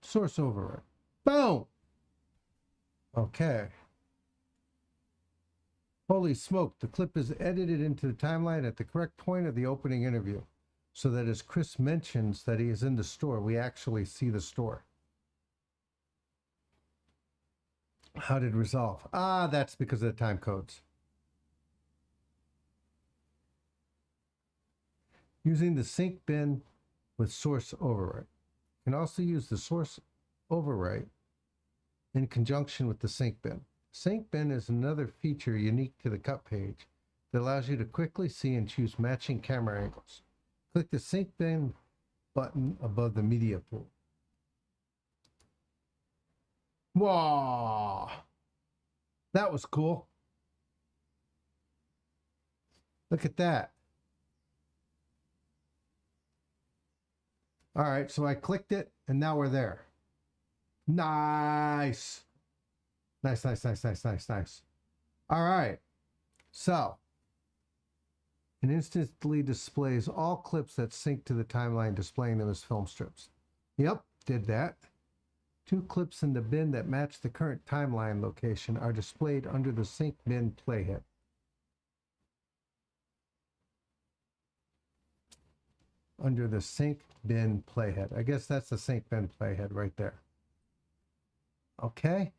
Source Overwrite. Boom! Okay. Holy smoke, the clip is edited into the timeline at the correct point of the opening interview, so that as Chris mentions that he is in the store, we actually see the store. How did it resolve? Ah, that's because of the time codes. Using the sync bin with source overwrite. You can also use the source overwrite in conjunction with the sync bin. Sync bin is another feature unique to the cut page that allows you to quickly see and choose matching camera angles. Click the sync bin button above the media pool. Wow, that was cool. Look at that. All right, so I clicked it and now we're there. Nice. Nice, nice, nice, nice, nice, nice. All right, so it instantly displays all clips that sync to the timeline, displaying them as film strips. Yep, did that. 2 clips in the bin that match the current timeline location are displayed under the sync bin playhead. Under the sync bin playhead. I guess that's the sync bin playhead right there. Okay.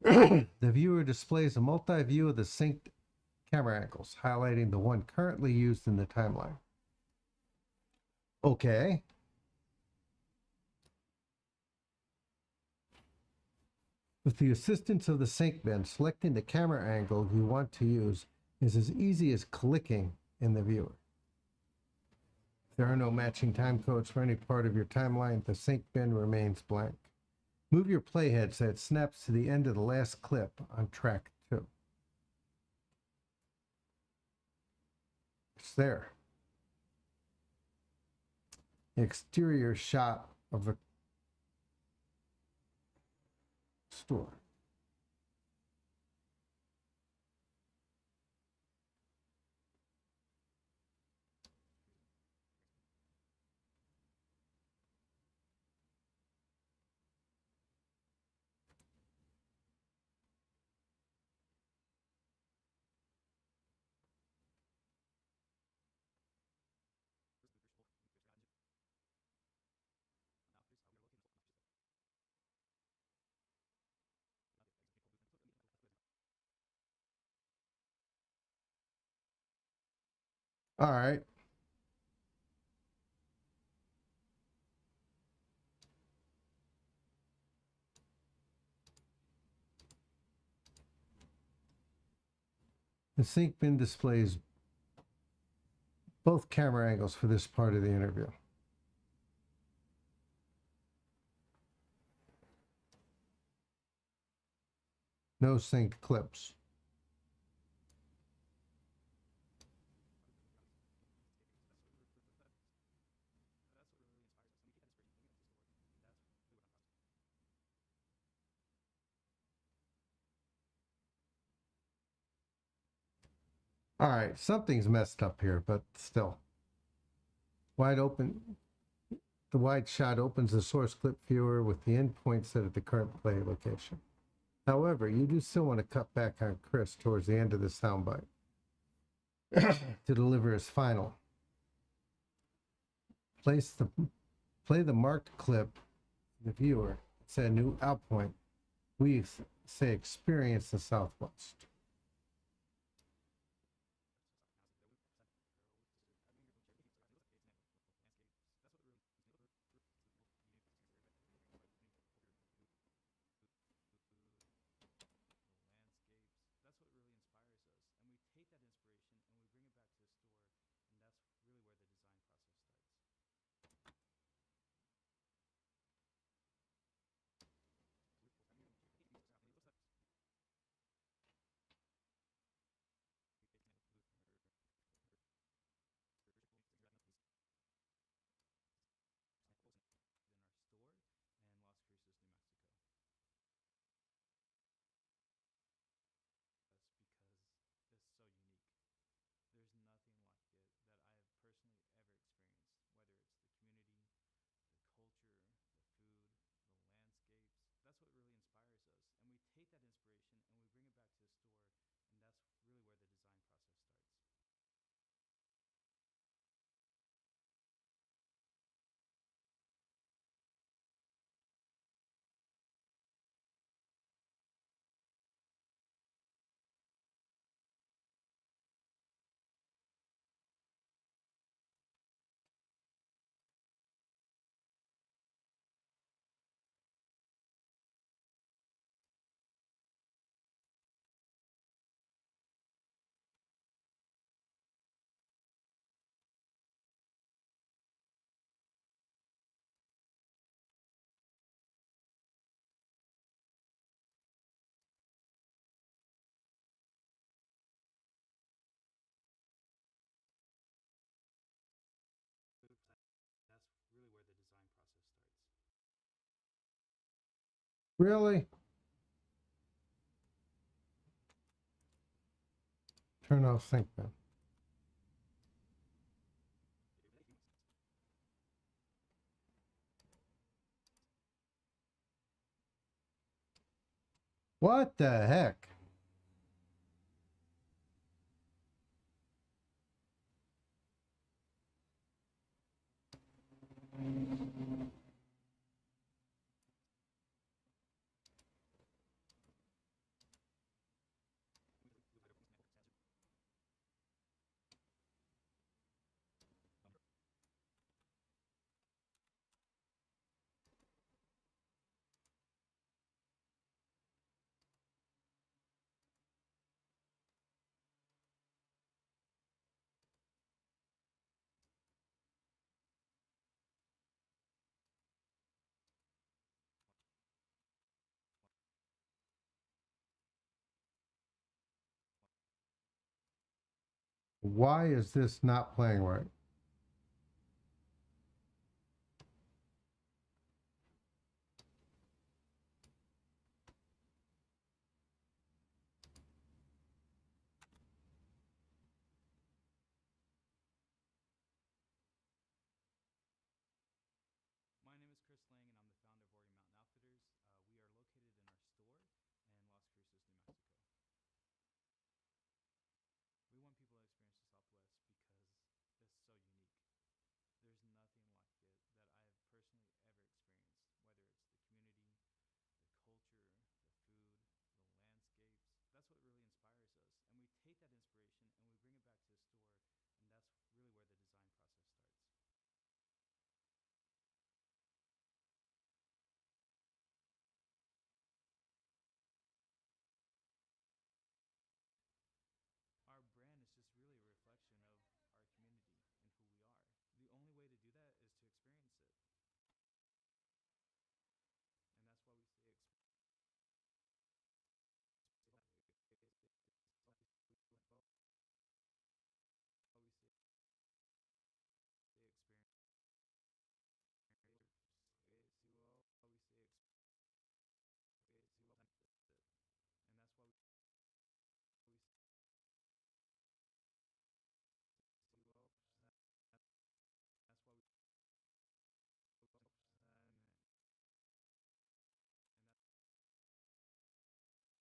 The viewer displays a multi-view of the synced camera angles, highlighting the one currently used in the timeline. Okay. With the assistance of the sync bin, selecting the camera angle you want to use is as easy as clicking in the viewer. If there are no matching time codes for any part of your timeline, the sync bin remains blank. Move your playhead so it snaps to the end of the last clip on track 2. It's there. The exterior shot of the store. All right. The sync bin displays both camera angles for this part of the interview. No synced clips. All right, something's messed up here, but still. Wide open. The wide shot opens the source clip viewer with the endpoint set at the current play location. However, you do still want to cut back on Chris towards the end of the soundbite to deliver his final. Play the marked clip in the viewer. Set a new out point. We say experience the Southwest. Really? Turn off sync bin. What the heck? Why is this not playing right?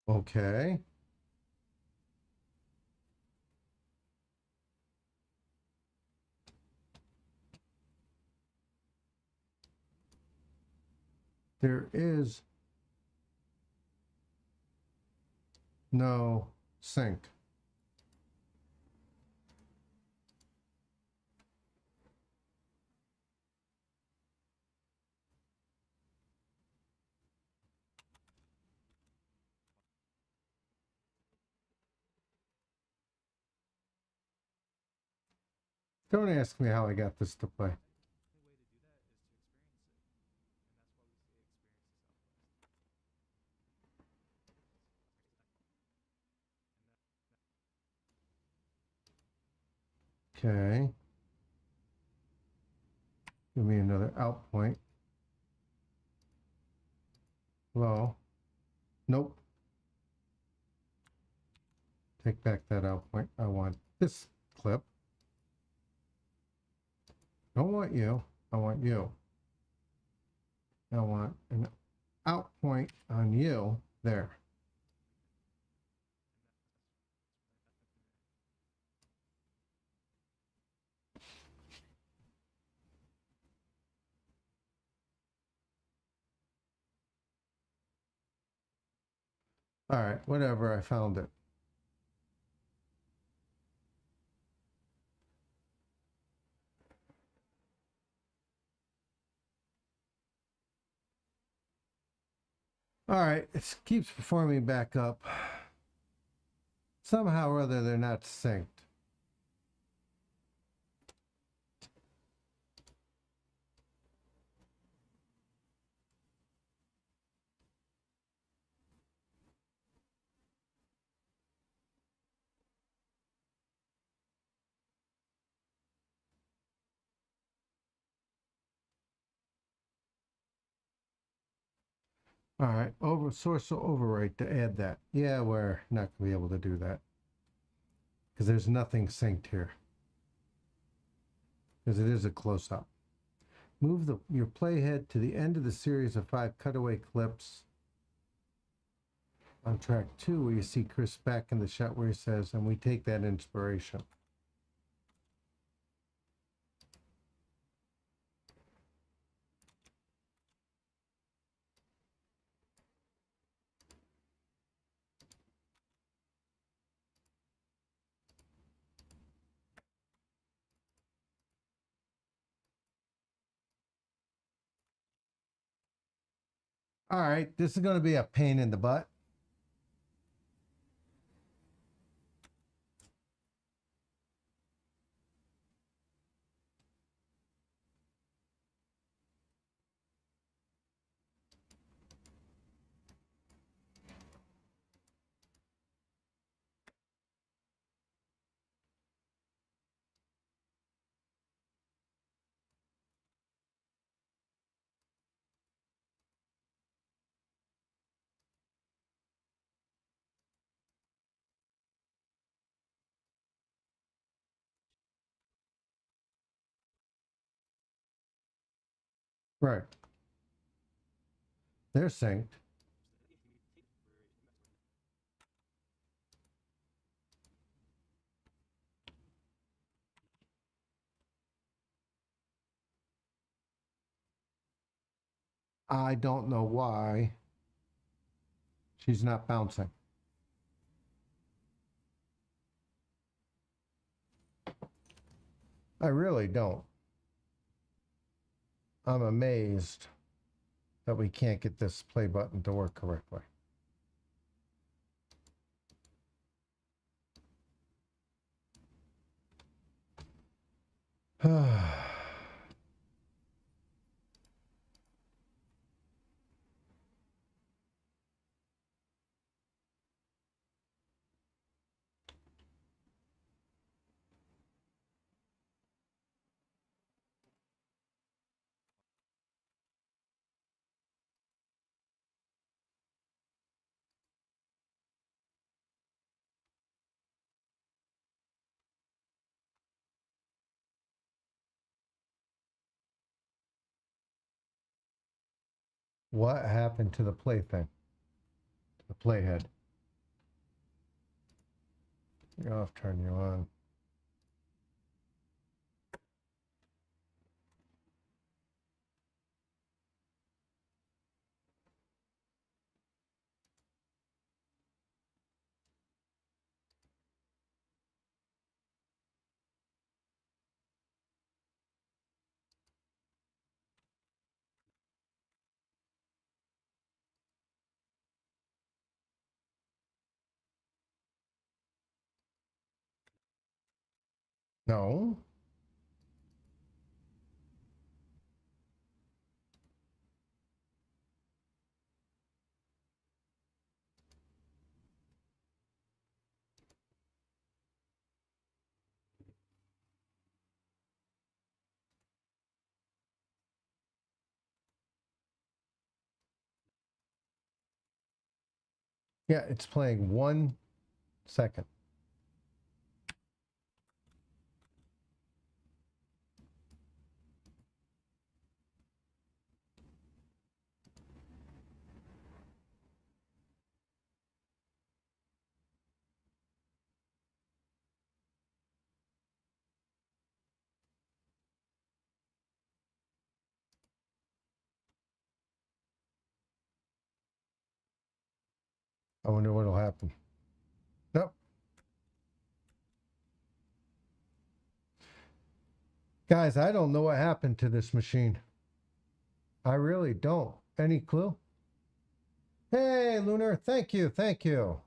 Okay. There is no sync. Don't ask me how I got this to play. Okay. Give me another out point. Low. Nope. Take back that out point. I want this clip. Don't want you. I want you. I want an out point on you there. All right, whatever. I found it. All right, it keeps performing back up. Somehow or other, they're not synced. All right, source will overwrite to add that. Yeah, we're not going to be able to do that because there's nothing synced here because it is a close-up. Move your playhead to the end of the series of 5 cutaway clips on track 2 where you see Chris back in the shot where he says, and we take that inspiration. All right, this is going to be a pain in the butt. Right. They're synced. I don't know why she's not bouncing. I really don't. I'm amazed that we can't get this play button to work correctly. What happened to the play thing? The playhead. You're off, turn you on. No. Yeah, it's playing 1 second. I wonder what'll happen. Nope. Guys, I don't know what happened to this machine. I really don't. Any clue? Hey, Lunar, thank you, thank you.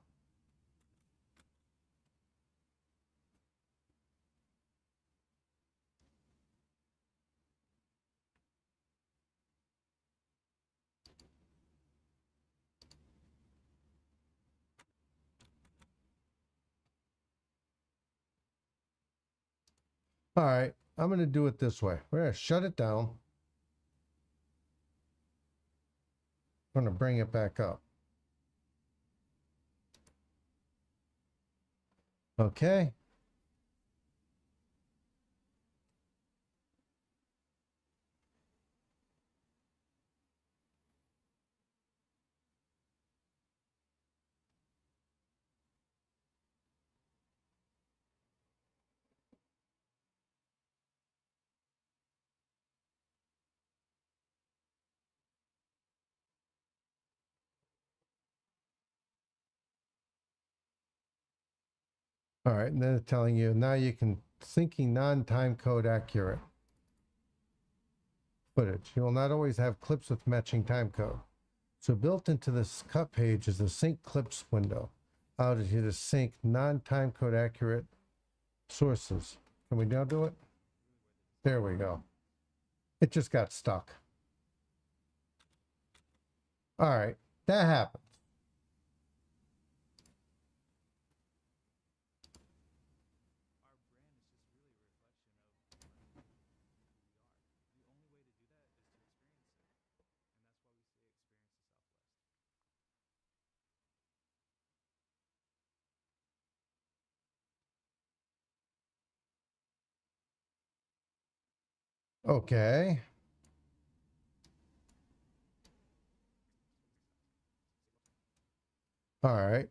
All right, I'm going to do it this way. We're going to shut it down. I'm going to bring it back up. Okay. All right, and then it's telling you now you can syncing non-time code accurate footage. You will not always have clips with matching time code. So built into this cut page is the sync clips window. Allows you to sync non-time code accurate sources. Can we now do it? There we go. It just got stuck. All right, that happens. Okay. All right.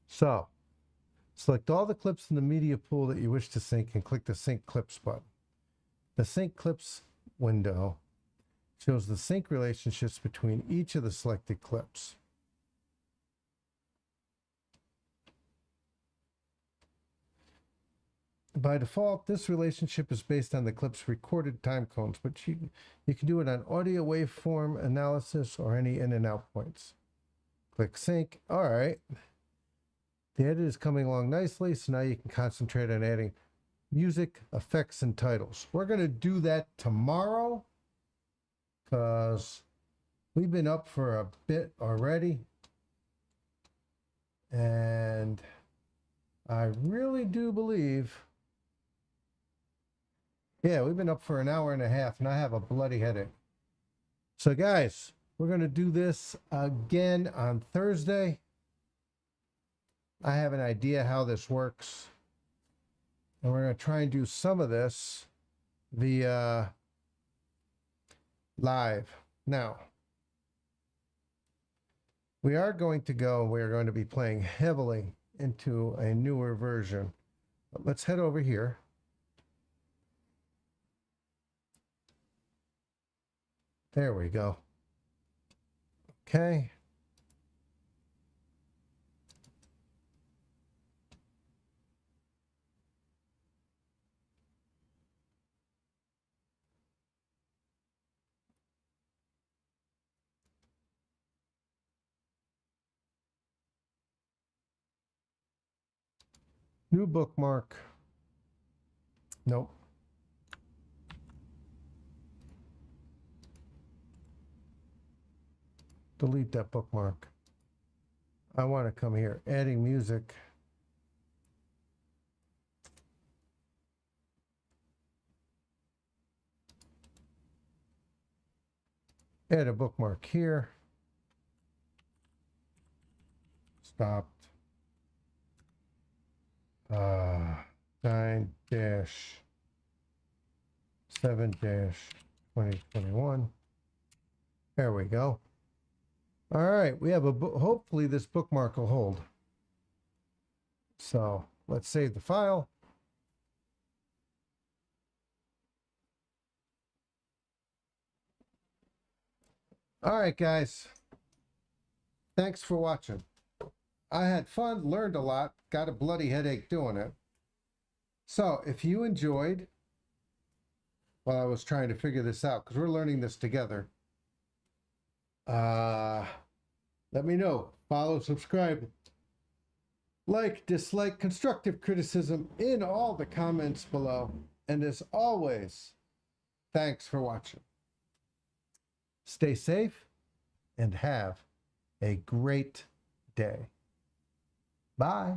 So select all the clips in the media pool that you wish to sync and click the Sync Clips button. The Sync Clips window shows the sync relationships between each of the selected clips. By default, this relationship is based on the clip's recorded time codes, but you can do it on audio waveform analysis or any in and out points. Click Sync. All right. The edit is coming along nicely, so now you can concentrate on adding music, effects, and titles. We're going to do that tomorrow because we've been up for a bit already. And I really do believe, yeah, we've been up for an hour and a half, and I have a bloody headache. So, guys, we're going to do this again on Thursday. I have an idea how this works. And we're going to try and do some of this via live. Now, we are going to be playing heavily into a newer version. But let's head over here. There we go. Okay. New bookmark. Nope. Delete that bookmark. I want to come here, adding music. Add a bookmark here. Stopped. 9-7-2021. There we go. All right, we have a hopefully this bookmark will hold. So let's save the file. All right, guys. Thanks for watching. I had fun, learned a lot, got a bloody headache doing it. So if you enjoyed while I was trying to figure this out, because we're learning this together, let me know. Follow, subscribe, like, dislike, constructive criticism in all the comments below. And as always, thanks for watching. Stay safe and have a great day. Bye.